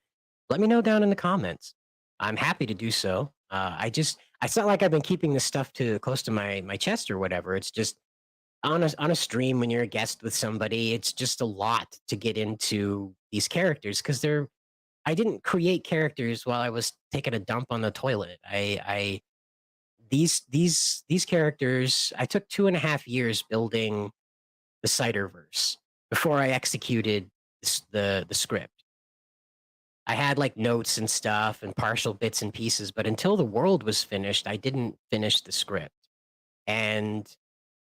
let me know down in the comments. I'm happy to do so. It's not like I've been keeping this stuff too close to my chest or whatever. It's just on a stream when you're a guest with somebody, it's just a lot to get into these characters because I didn't create characters while I was taking a dump on the toilet. These characters, I took 2.5 years building the Ciderverse before I executed the script. I had like notes and stuff and partial bits and pieces, but until the world was finished, I didn't finish the script. And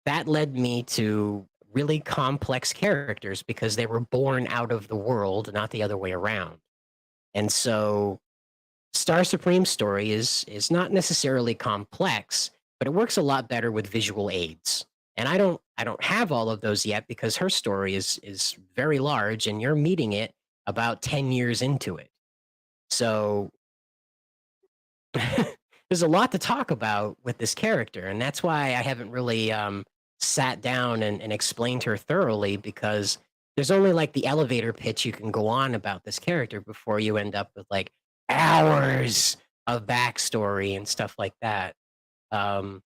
that led me to really complex characters because they were born out of the world, not the other way around. And so Star Supreme's story is not necessarily complex, but it works a lot better with visual aids. And I don't have all of those yet because her story is very large and you're meeting it about 10 years into it. So there's a lot to talk about with this character, and that's why I haven't really sat down and explained her thoroughly, because there's only like the elevator pitch you can go on about this character before you end up with like hours of backstory and stuff like that. And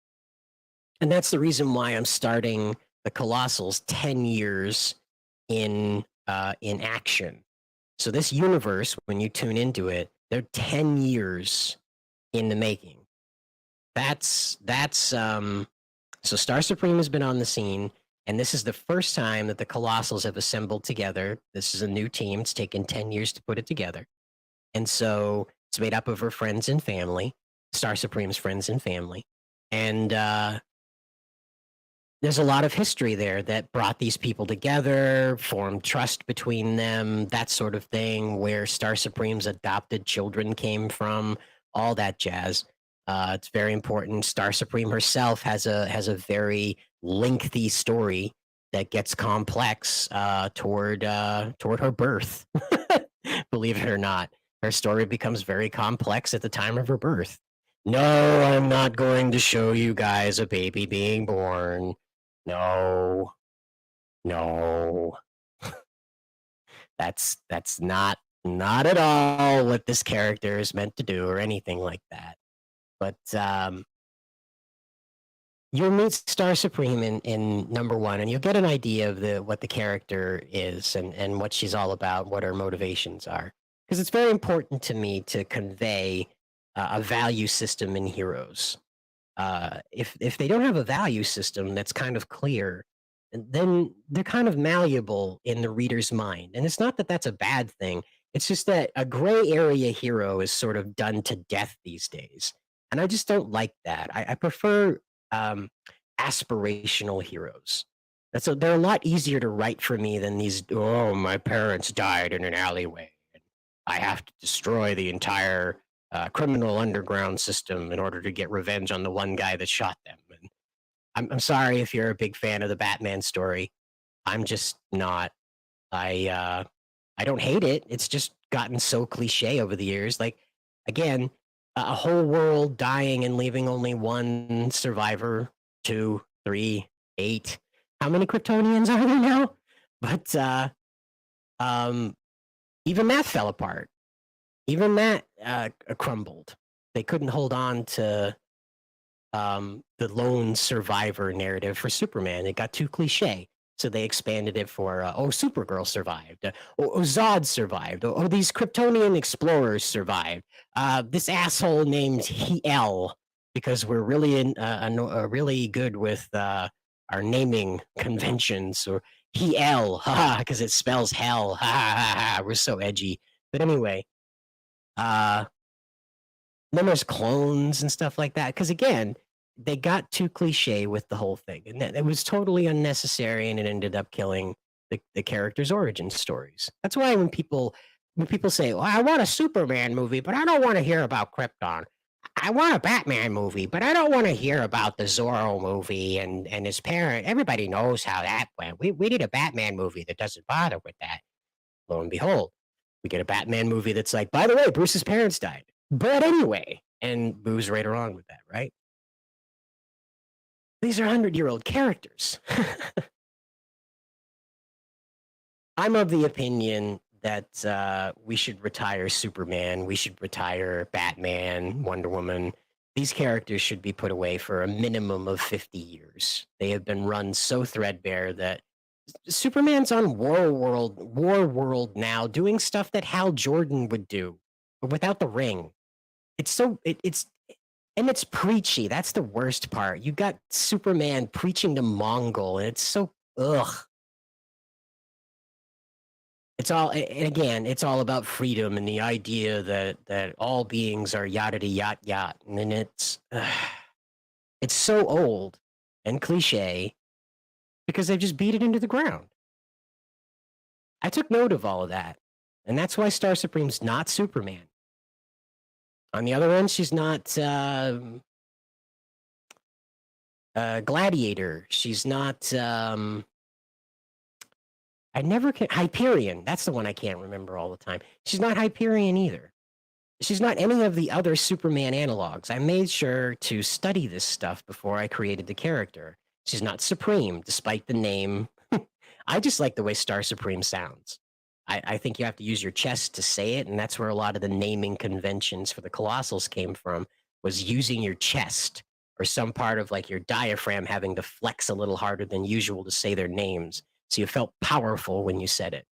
that's the reason why I'm starting the Colossals 10 years in action. So this universe, when you tune into it, they're 10 years in the making. So Star Supreme has been on the scene, and this is the first time that the Colossals have assembled together. This is a new team. It's taken 10 years to put it together. And so it's made up of her friends and family, Star Supreme's friends and family. And there's a lot of history there that brought these people together, formed trust between them, that sort of thing, where Star Supreme's adopted children came from, all that jazz. It's very important. Star Supreme herself has a very lengthy story that gets complex toward her birth. Believe it or not, her story becomes very complex at the time of her birth. No, I'm not going to show you guys a baby being born. No. That's not at all what this character is meant to do or anything like that. But you'll meet Star Supreme in number 1, and you'll get an idea of what the character is and what she's all about, what her motivations are. Because it's very important to me to convey a value system in heroes. If they don't have a value system that's kind of clear, then they're kind of malleable in the reader's mind. And it's not that that's a bad thing. It's just that a gray area hero is sort of done to death these days. And I just don't like that. I prefer aspirational heroes. They're a lot easier to write for me than these, oh, my parents died in an alleyway, and I have to destroy the entire criminal underground system in order to get revenge on the one guy that shot them. And I'm sorry if you're a big fan of the Batman story. I'm just not. I don't hate it. It's just gotten so cliche over the years. Like, again, a whole world dying and leaving only one survivor, 2, 3, 8. How many Kryptonians are there now? But even that fell apart. Even that crumbled. They couldn't hold on to the lone survivor narrative for Superman. It got too cliche. So they expanded it for, Supergirl survived. Zod survived. These Kryptonian explorers survived. This asshole named Heel, because we're really really good with our naming conventions. Or Heel, because it spells hell. We're so edgy. But anyway, then there's clones and stuff like that. Because again, they got too cliche with the whole thing, and it was totally unnecessary, and it ended up killing the characters' origin stories. That's why when people when people say, well, I want a Superman movie, but I don't want to hear about Krypton. I want a Batman movie, but I don't want to hear about the Zorro movie and his parent. Everybody knows how that went. We need a Batman movie that doesn't bother with that. Lo and behold, we get a Batman movie that's like, by the way, Bruce's parents died. But anyway, and moves right along with that, right? These are 100-year-old characters. I'm of the opinion that we should retire Superman, we should retire Batman, Wonder Woman. These characters should be put away for a minimum of 50 years. They have been run so threadbare that Superman's on War World now, doing stuff that Hal Jordan would do, but without the ring. It's preachy. That's the worst part. You got Superman preaching to Mongol, and it's so ugh. It's all, and again, it's all about freedom and the idea that all beings are yada yada yada, and then it's so old and cliche because they've just beat it into the ground. I took note of all of that, and that's why Star Supreme's not Superman. On the other end, she's not Gladiator. She's not. I never can. Hyperion. That's the one I can't remember all the time. She's not Hyperion either. She's not any of the other Superman analogs. I made sure to study this stuff before I created the character. She's not Supreme, despite the name. I just like the way Star Supreme sounds. I think you have to use your chest to say it, and that's where a lot of the naming conventions for the Colossals came from, was using your chest or some part of like your diaphragm having to flex a little harder than usual to say their names. So you felt powerful when you said it.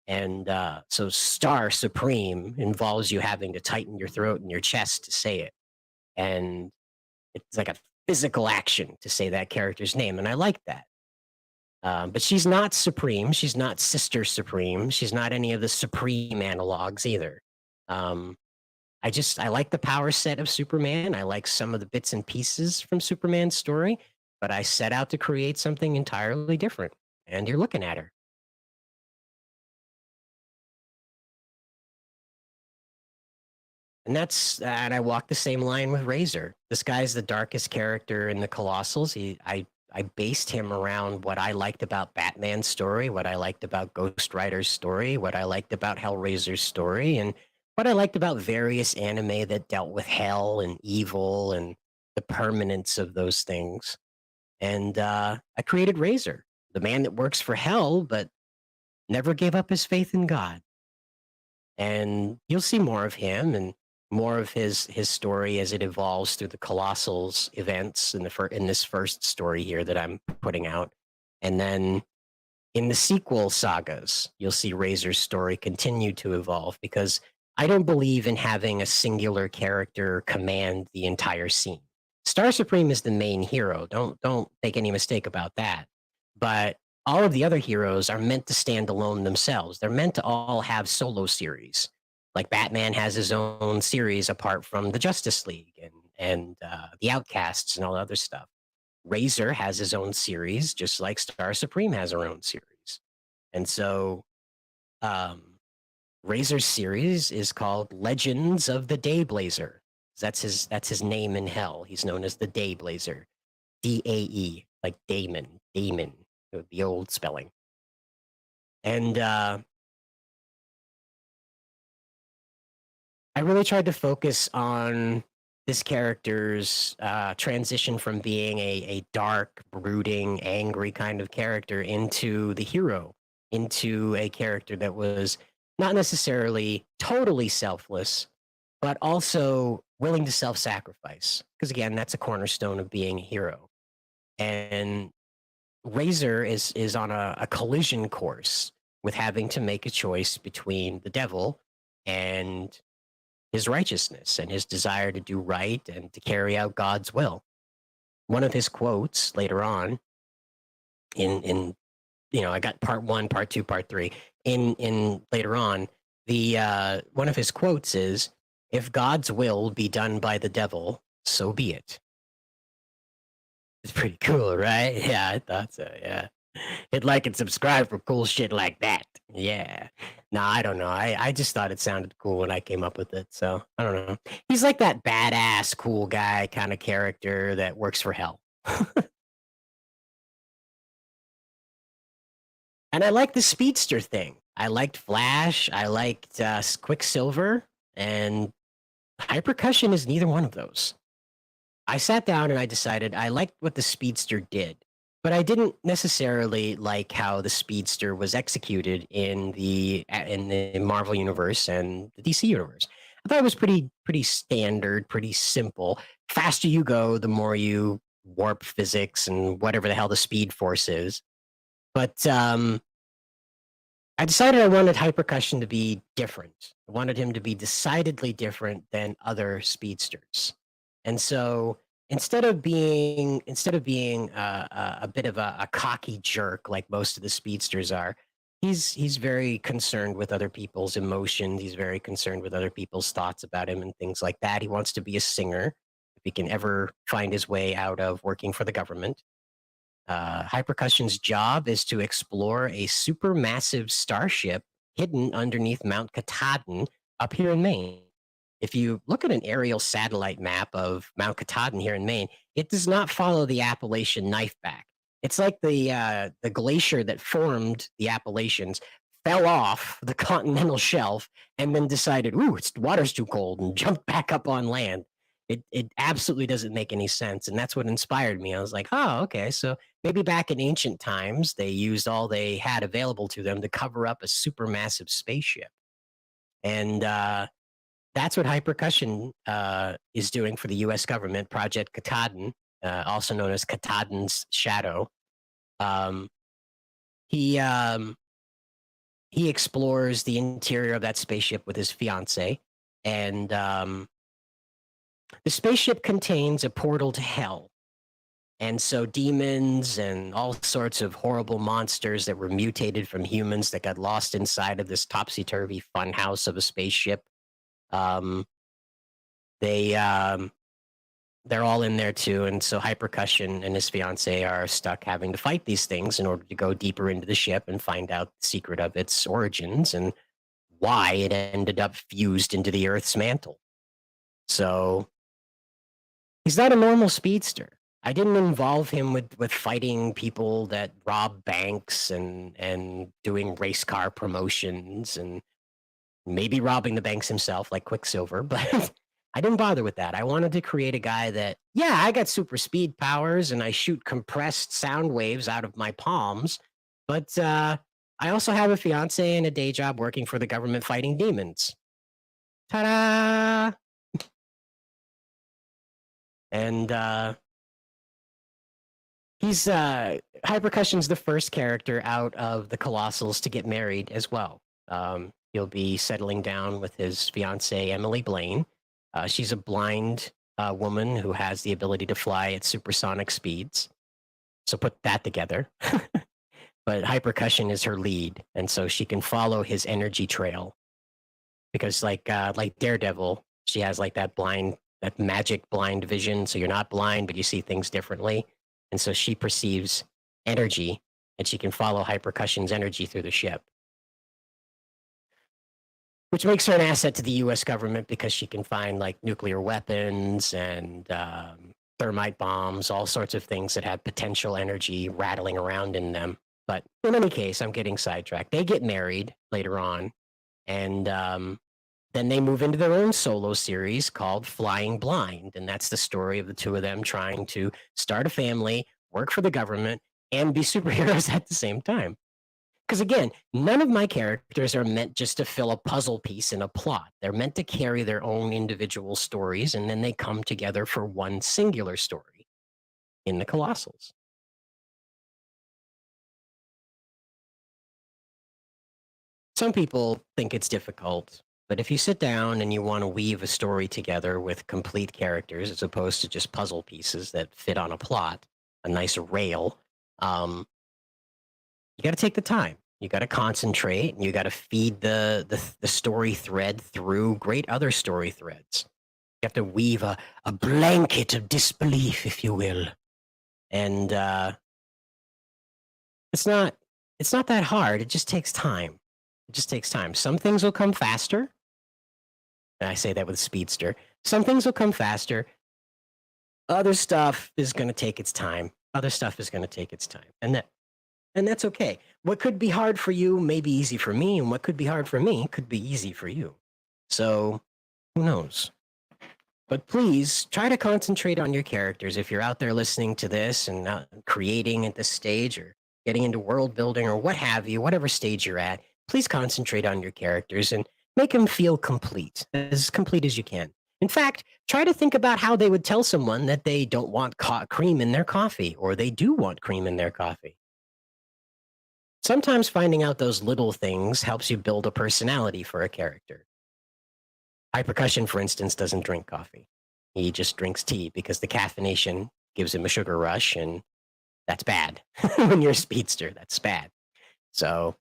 And so Star Supreme involves you having to tighten your throat and your chest to say it. And it's like a physical action to say that character's name. And I like that. But she's not Supreme. She's not Sister Supreme. She's not any of the Supreme analogs either. I like the power set of Superman. I like some of the bits and pieces from Superman's story. But I set out to create something entirely different. And you're looking at her. And I walk the same line with Razor. This guy's the darkest character in the Colossals. I based him around what I liked about Batman's story, what I liked about Ghost Rider's story, what I liked about Hellraiser's story, and what I liked about various anime that dealt with hell and evil and the permanence of those things. And I created Razor, the man that works for hell, but never gave up his faith in God. And you'll see more of him and more of his story as it evolves through the Colossals events in this first story here that I'm putting out. And then in the sequel sagas, you'll see Razor's story continue to evolve, because I don't believe in having a singular character command the entire scene. Star Supreme is the main hero. Don't make any mistake about that. But all of the other heroes are meant to stand alone themselves. They're meant to all have solo series. Like Batman has his own series apart from the Justice League and the Outcasts and all the other stuff. Razor has his own series, just like Star Supreme has her own series. And so Razor's series is called Legends of the Dayblazer. That's his name in hell. He's known as the Dayblazer. D-A-E, like Damon, the old spelling. And I really tried to focus on this character's transition from being a dark, brooding, angry kind of character into the hero, into a character that was not necessarily totally selfless, but also willing to self-sacrifice. Because again, that's a cornerstone of being a hero. And Razor is on a collision course with having to make a choice between the devil and his righteousness and his desire to do right and to carry out God's will. One of his quotes later on in I got part 1, part 2, part 3. In later on, the one of his quotes is, "If God's will be done by the devil, so be it." It's pretty cool, right? Yeah, I thought so, yeah. Hit like and subscribe for cool shit like that. Yeah. Nah, I don't know. I just thought it sounded cool when I came up with it. So I don't know. He's like that badass, cool guy kind of character that works for hell. And I like the speedster thing. I liked Flash. I liked Quicksilver. And Hypercussion is neither one of those. I sat down and I decided I liked what the speedster did, but I didn't necessarily like how the speedster was executed in the Marvel universe and the DC universe. I thought it was pretty standard, pretty simple. Faster you go, the more you warp physics and whatever the hell the speed force is. But I decided I wanted Hypercussion to be different. I wanted him to be decidedly different than other speedsters. And so instead of being a bit of a cocky jerk like most of the speedsters are, he's very concerned with other people's emotions. He's very concerned with other people's thoughts about him and things like that. He wants to be a singer if he can ever find his way out of working for the government. Hypercussion's job is to explore a supermassive starship hidden underneath Mount Katahdin up here in Maine. If you look at an aerial satellite map of Mount Katahdin here in Maine, it does not follow the Appalachian knife back. It's like the glacier that formed the Appalachians fell off the continental shelf and then decided, ooh, it's water's too cold, and jumped back up on land. It absolutely doesn't make any sense, and that's what inspired me. I was like, oh, okay, so maybe back in ancient times they used all they had available to them to cover up a supermassive spaceship, and that's what Hypercussion is doing for the U.S. government, Project Katahdin, also known as Katahdin's Shadow. He explores the interior of that spaceship with his fiance, and the spaceship contains a portal to hell. And so demons and all sorts of horrible monsters that were mutated from humans that got lost inside of this topsy-turvy funhouse of a spaceship, they're all in there too. And so Hypercussion and his fiance are stuck having to fight these things in order to go deeper into the ship and find out the secret of its origins and why it ended up fused into the Earth's mantle. So he's not a normal speedster. I didn't involve him with fighting people that rob banks and doing race car promotions and maybe robbing the banks himself like Quicksilver, but I didn't bother with that. I wanted to create a guy that, yeah, I got super speed powers and I shoot compressed sound waves out of my palms, but I also have a fiance and a day job working for the government fighting demons. Ta-da! And Hypercussion's the first character out of the Colossals to get married as well. He'll be settling down with his fiancée, Emily Blaine. She's a blind woman who has the ability to fly at supersonic speeds. So put that together. But Hypercussion is her lead, and so she can follow his energy trail. Because like Daredevil, she has like that magic blind vision. So you're not blind, but you see things differently. And so she perceives energy, and she can follow Hypercussion's energy through the ship. Which makes her an asset to the U.S. government because she can find like nuclear weapons and thermite bombs, all sorts of things that have potential energy rattling around in them. But in any case, I'm getting sidetracked. They get married later on, and then they move into their own solo series called Flying Blind. And that's the story of the two of them trying to start a family, work for the government, and be superheroes at the same time. Because again, none of my characters are meant just to fill a puzzle piece in a plot. They're meant to carry their own individual stories, and then they come together for one singular story in the Colossals. Some people think it's difficult, but if you sit down and you want to weave a story together with complete characters as opposed to just puzzle pieces that fit on a plot, a nice rail, you got to take the time. You got to concentrate, and you got to feed the story thread through great other story threads. You have to weave a blanket of disbelief, if you will. And it's not that hard. It just takes time. It just takes time. Some things will come faster. And I say that with Speedster. Some things will come faster. Other stuff is going to take its time. Other stuff is going to take its time. And that's okay. What could be hard for you may be easy for me, and what could be hard for me could be easy for you. So, who knows? But please try to concentrate on your characters. If you're out there listening to this and creating at this stage or getting into world building or what have you, whatever stage you're at, please concentrate on your characters and make them feel complete as you can. In fact, try to think about how they would tell someone that they don't want cream in their coffee or they do want cream in their coffee. Sometimes finding out those little things helps you build a personality for a character. High Percussion, for instance, doesn't drink coffee. He just drinks tea because the caffeination gives him a sugar rush, and that's bad. When you're a speedster, that's bad. So,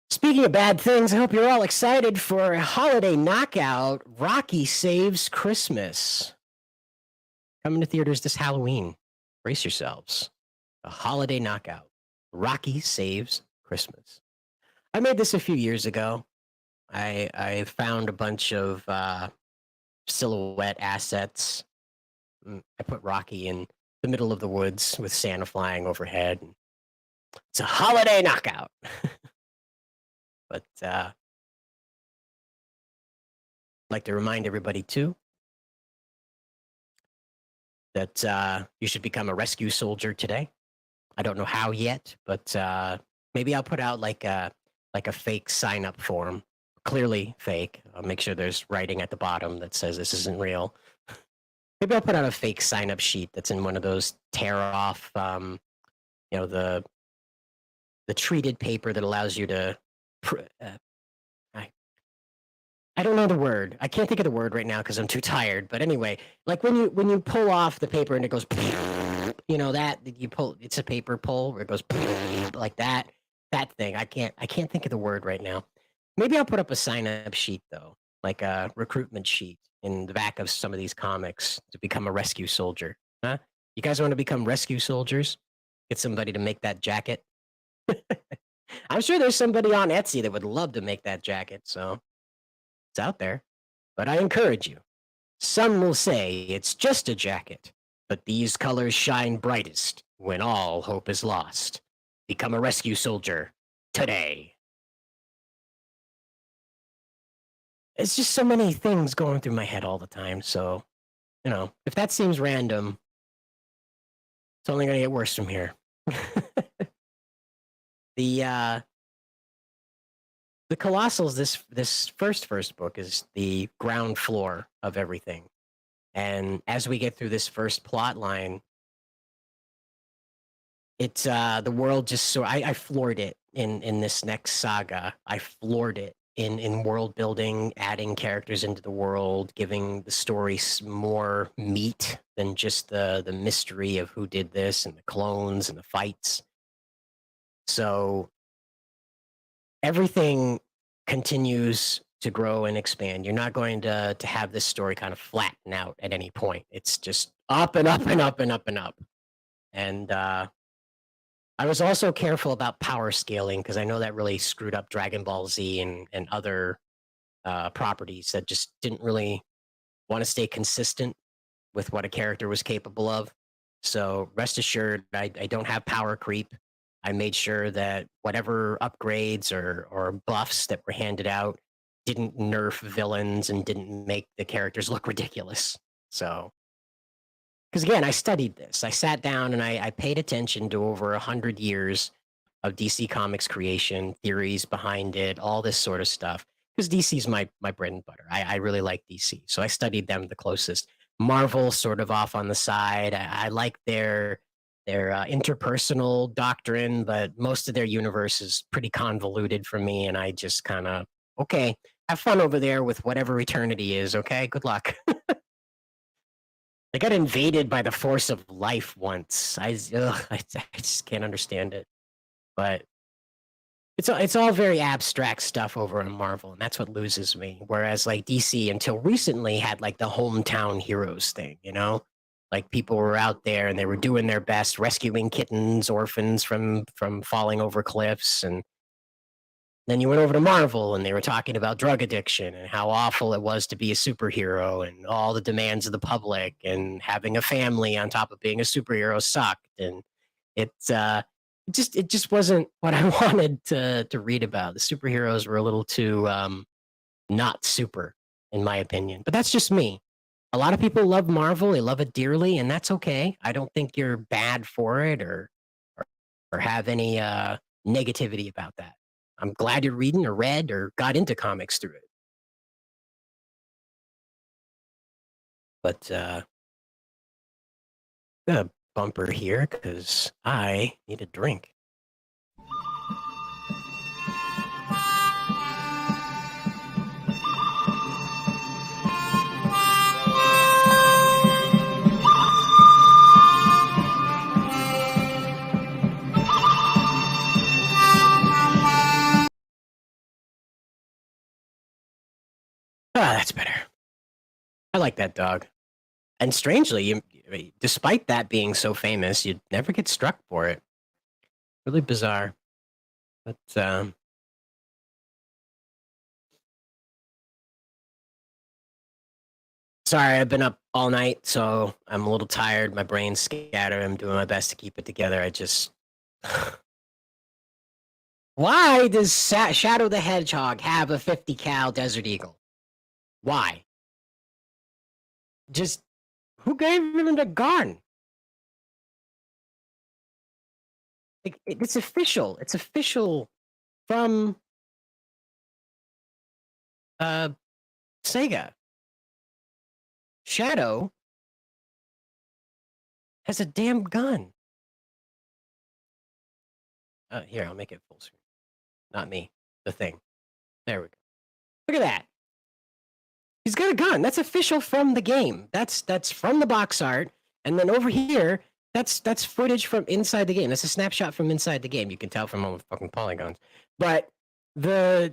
speaking of bad things, I hope you're all excited for a holiday knockout, Rocky Saves Christmas. Coming to theaters this Halloween. Brace yourselves. A holiday knockout, Rocky Saves Christmas. I made this a few years ago. I found a bunch of silhouette assets. I put Rocky in the middle of the woods with Santa flying overhead. It's a holiday knockout. But I'd like to remind everybody, too, that you should become a rescue soldier today. I don't know how yet, but maybe I'll put out like a fake sign-up form. Clearly fake. I'll make sure there's writing at the bottom that says this isn't real. Maybe I'll put out a fake sign-up sheet that's in one of those tear-off, the treated paper that allows you to. I don't know the word. I can't think of the word right now because I'm too tired. But anyway, like when you pull off the paper and it goes, that you pull. It's a paper pull where it goes like that. That thing. I can't think of the word right now. Maybe I'll put up a sign-up sheet, though, like a recruitment sheet in the back of some of these comics to become a rescue soldier. Huh? You guys want to become rescue soldiers? Get somebody to make that jacket? I'm sure there's somebody on Etsy that would love to make that jacket, so it's out there. But I encourage you. Some will say it's just a jacket, but these colors shine brightest when all hope is lost. Become a rescue soldier today. It's just so many things going through my head all the time. So, if that seems random, it's only going to get worse from here. The Colossals, this first book is the ground floor of everything. And as we get through this first plot line, it's the world just so I floored it in this next saga. I floored it in world building, adding characters into the world, giving the story more meat than just the mystery of who did this and the clones and the fights. So everything continues to grow and expand. You're not going to have this story kind of flatten out at any point. It's just up and up and up and up and up. And I was also careful about power scaling because I know that really screwed up Dragon Ball Z and other properties that just didn't really want to stay consistent with what a character was capable of. So rest assured, I don't have power creep. I made sure that whatever upgrades or buffs that were handed out didn't nerf villains and didn't make the characters look ridiculous. So, because again, I studied this. I sat down and I paid attention to over 100 years of DC Comics creation, theories behind it, all this sort of stuff. Because DC's my bread and butter. I really like DC. So I studied them the closest. Marvel sort of off on the side. I like their interpersonal doctrine, but most of their universe is pretty convoluted for me. And I just kind of, okay, have fun over there with whatever eternity is, okay? Good luck. I got invaded by the force of life once. I just can't understand it. But it's all very abstract stuff over in Marvel, and that's what loses me. Whereas like DC until recently had like the hometown heroes thing, you know? Like people were out there and they were doing their best, rescuing kittens, orphans from falling over cliffs, and Then you went over to Marvel and they were talking about drug addiction and how awful it was to be a superhero and all the demands of the public and having a family on top of being a superhero sucked. And it just wasn't what I wanted to read about. The superheroes were a little too not super, in my opinion. But that's just me. A lot of people love Marvel, they love it dearly, and that's okay. I don't think you're bad for it or have any negativity about that. I'm glad you're reading or read or got into comics through it. But got a bumper here because I need a drink. Ah, that's better. I like that dog. And strangely, despite that being so famous, you'd never get struck for it. Really bizarre. But sorry, I've been up all night, so I'm a little tired. My brain's scattered. I'm doing my best to keep it together. I just... Why does Shadow the Hedgehog have a 50 cal Desert Eagle? Why? Just... Who gave him the gun? It's official. It's official from Sega. Shadow has a damn gun. Here, I'll make it full screen. Not me. The thing. There we go. Look at that. He's got a gun. That's official from the game. That's from the box art. And then over here, that's footage from inside the game. That's a snapshot from inside the game. You can tell from all the fucking polygons. But why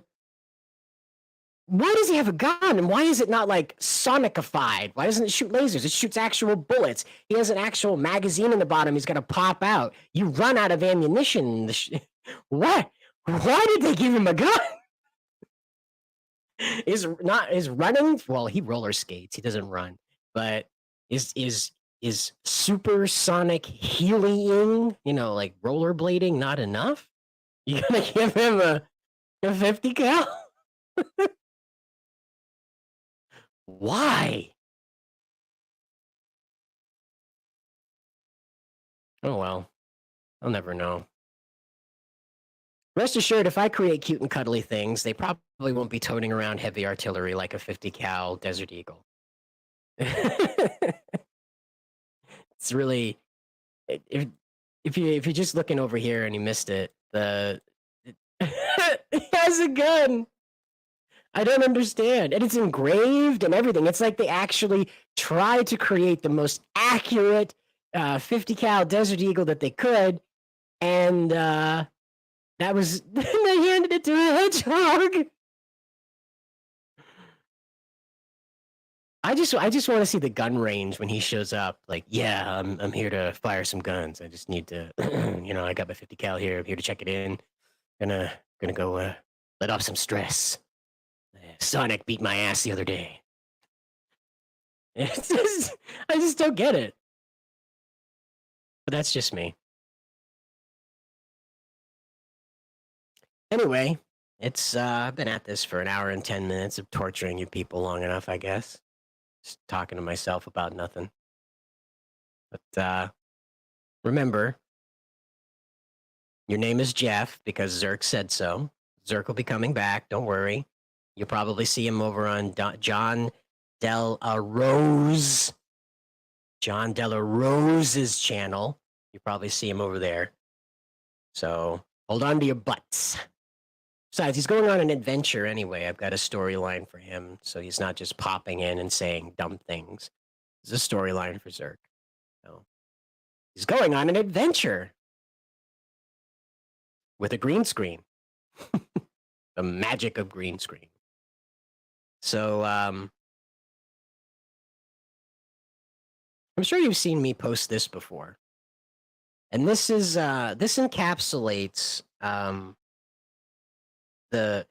does he have a gun? And why is it not like Sonicified? Why doesn't it shoot lasers? It shoots actual bullets. He has an actual magazine in the bottom. He's gonna pop out. You run out of ammunition. What? Why did they give him a gun? Is running? Well, he roller skates. He doesn't run. But is supersonic healing, like rollerblading, not enough? You gonna give him a 50 cal? Why? Oh well. I'll never know. Rest assured, if I create cute and cuddly things, they probably won't be toting around heavy artillery like a 50 cal Desert Eagle. It's really, if you're just looking over here and you missed it, it has a gun. I don't understand. And it's engraved and everything. It's like they actually tried to create the most accurate 50 cal Desert Eagle that they could. And that was, they handed it to a hedgehog. I just want to see the gun range when he shows up. Like, yeah, I'm here to fire some guns. I just need to, I got my 50 cal here. I'm here to check it in. Gonna go let off some stress. Sonic beat my ass the other day. I just don't get it. But that's just me. Anyway, I've been at this for an hour and 10 minutes of torturing you people long enough, I guess. Just talking to myself about nothing. But remember, your name is Jeff because Zerk said so. Zerk will be coming back. Don't worry. You'll probably see him over on John Del Rose's channel. You probably see him over there. So hold on to your butts. Besides, he's going on an adventure anyway. I've got a storyline for him, so he's not just popping in and saying dumb things. There's a storyline for Zerk. So he's going on an adventure with a green screen. The magic of green screen. So I'm sure you've seen me post this before. And this encapsulates the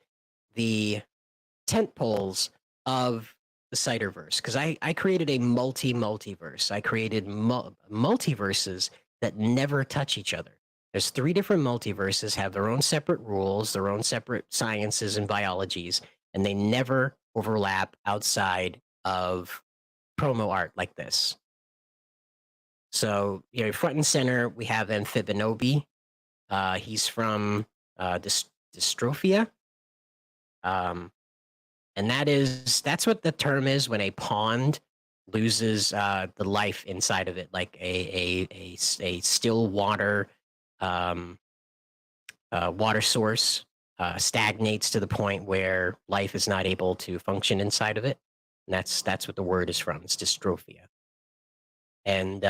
tent poles of the Ciderverse, because I created a multiverse. I created multiverses that never touch each other. There's 3 different multiverses, have their own separate rules, their own separate sciences and biologies, and they never overlap outside of promo art like this. So, front and center, we have Amphibinobi. He's from Dystrophia. And that's what the term is when a pond loses the life inside of it, like a still water water source stagnates to the point where life is not able to function inside of it. And that's what the word is from. It's dystrophia. And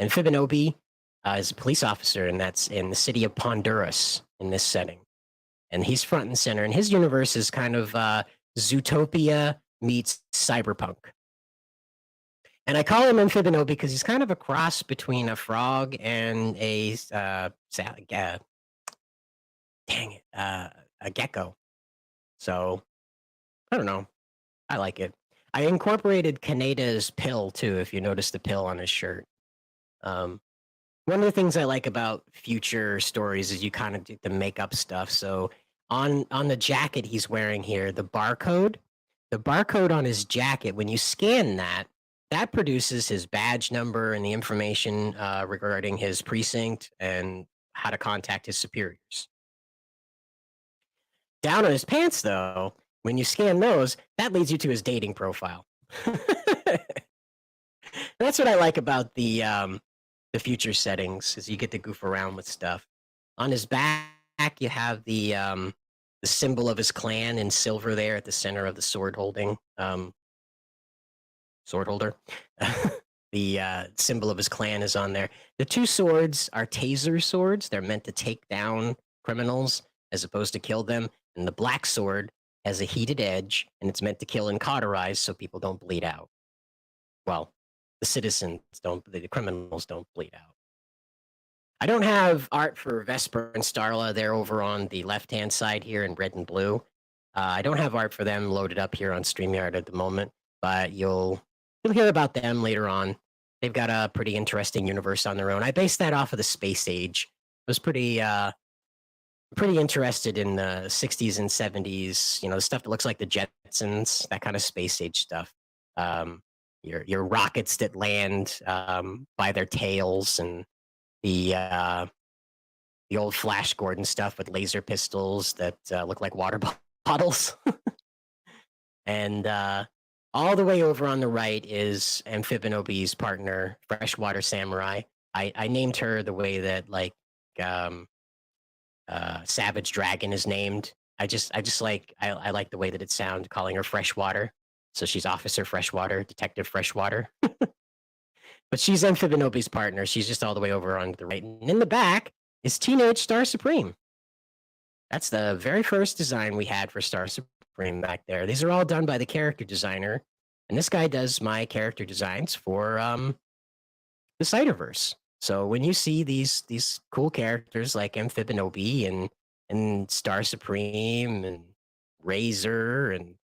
Amphibinobi is a police officer, and that's in the city of Honduras in this setting. And he's front and center. And his universe is kind of Zootopia meets cyberpunk. And I call him Amphibinobi because he's kind of a cross between a frog and a gecko. So I don't know. I like it. I incorporated Kaneda's pill too, if you notice the pill on his shirt. One of the things I like about future stories is you kind of do the makeup stuff. So on the jacket he's wearing here, the barcode on his jacket, when you scan that produces his badge number and the information regarding his precinct and how to contact his superiors. Down on his pants, though, when you scan those, that leads you to his dating profile. That's what I like about the future settings, is you get to goof around with stuff. On his back, you have the symbol of his clan in silver there at the center of the sword holding. Sword holder. The symbol of his clan is on there. The 2 swords are taser swords. They're meant to take down criminals as opposed to kill them. And the black sword has a heated edge, and it's meant to kill and cauterize so people don't bleed out. Well, the criminals don't bleed out. I don't have art for Vesper and Starla. They're over on the left-hand side here in red and blue. I don't have art for them loaded up here on StreamYard at the moment, but you'll hear about them later on. They've got a pretty interesting universe on their own. I based that off of the Space Age. I was pretty interested in the 60s and 70s, the stuff that looks like the Jetsons, that kind of Space Age stuff. Your rockets that land by their tails, and the old Flash Gordon stuff with laser pistols that look like water bottles. And all the way over on the right is Amphibinobi's partner, Freshwater Samurai. I named her the way that Savage Dragon is named. I like the way that it sounds, calling her Freshwater. So she's Officer Freshwater, Detective Freshwater. But she's Amphibinobi's partner. She's just all the way over on the right. And in the back is Teenage Star Supreme. That's the very first design we had for Star Supreme back there. These are all done by the character designer. And this guy does my character designs for the Ciderverse. So when you see these cool characters like Amphibinobi and Star Supreme and Razor and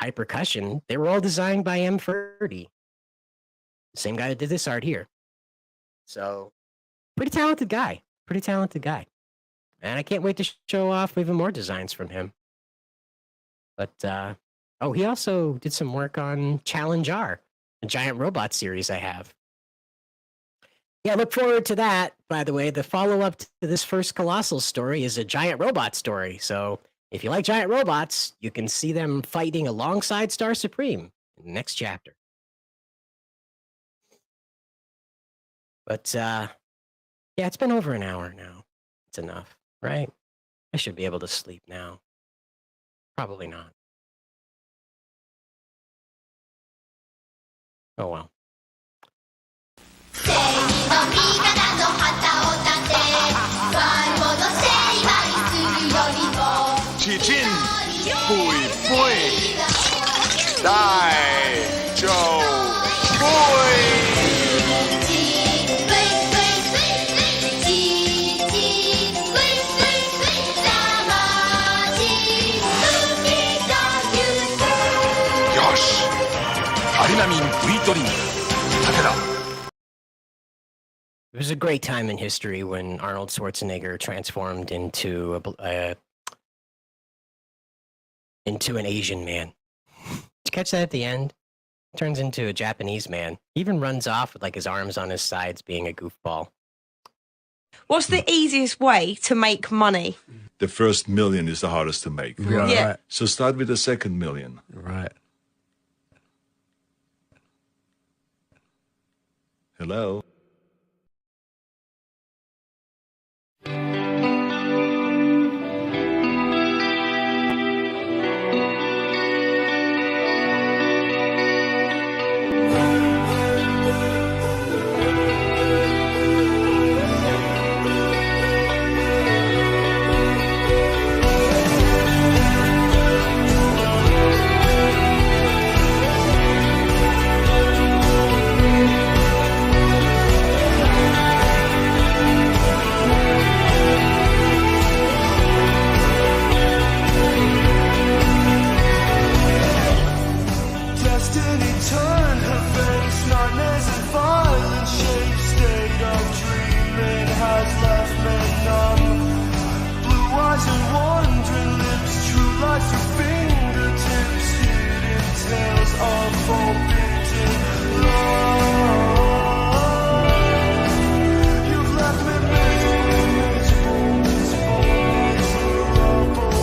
Hypercussion, they were all designed by M30. Same guy that did this art here. So pretty talented guy. And I can't wait to show off even more designs from him. But he also did some work on Challenge R, a giant robot series I have. Yeah, look forward to that. By the way, the follow-up to this first Colossal story is a giant robot story. So if you like giant robots, you can see them fighting alongside Star Supreme in the next chapter. But yeah, it's been over an hour now. It's enough, right? I should be able to sleep now. Probably not. Oh well. Chichin, Pui Pui, Dai Joe Pui. It was a great time in history when Arnold Schwarzenegger transformed into into an Asian man. Did you catch that at the end? Turns into a Japanese man. He even runs off with like his arms on his sides, being a goofball. What's the easiest way to make money? The first million is the hardest to make. Right. Yeah. Right. So start with the second million. Right. Hello? Destiny turned her face, nightmares and violent shapes. State of dreaming has left me numb. Blue eyes and wandering lips, true lies to fingertips. Hidden tales of forbidden love. You've left me miserable, miserable, miserable, miserable.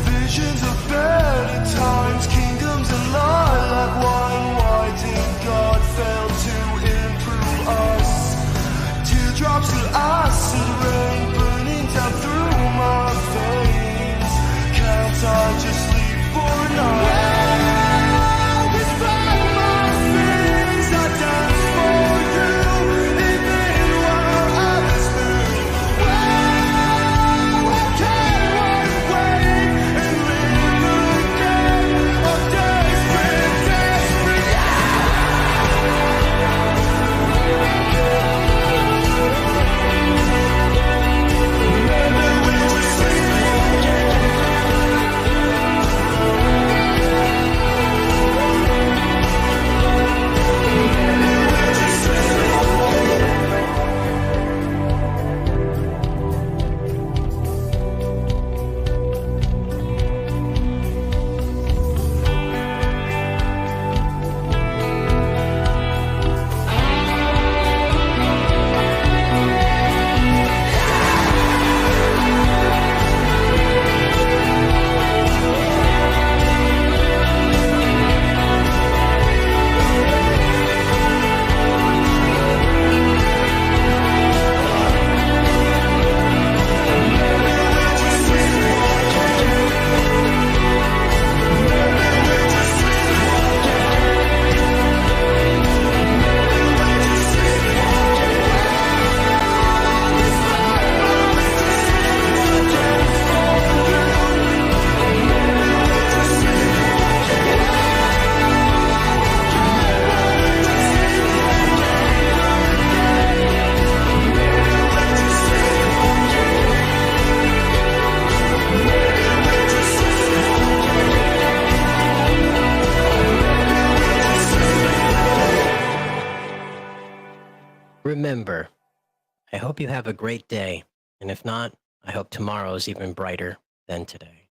Visions of better times, kingdoms that lie like wine. Why did God fail to improve us? Teardrops of acid rain burning down through my veins. Can't I just sleep for a night? Despite my fears, I dance for you, even while I whisper. Wow, I can't wait and live again on desperate, desperate. Remember, I hope you have a great day, and if not, I hope tomorrow is even brighter than today.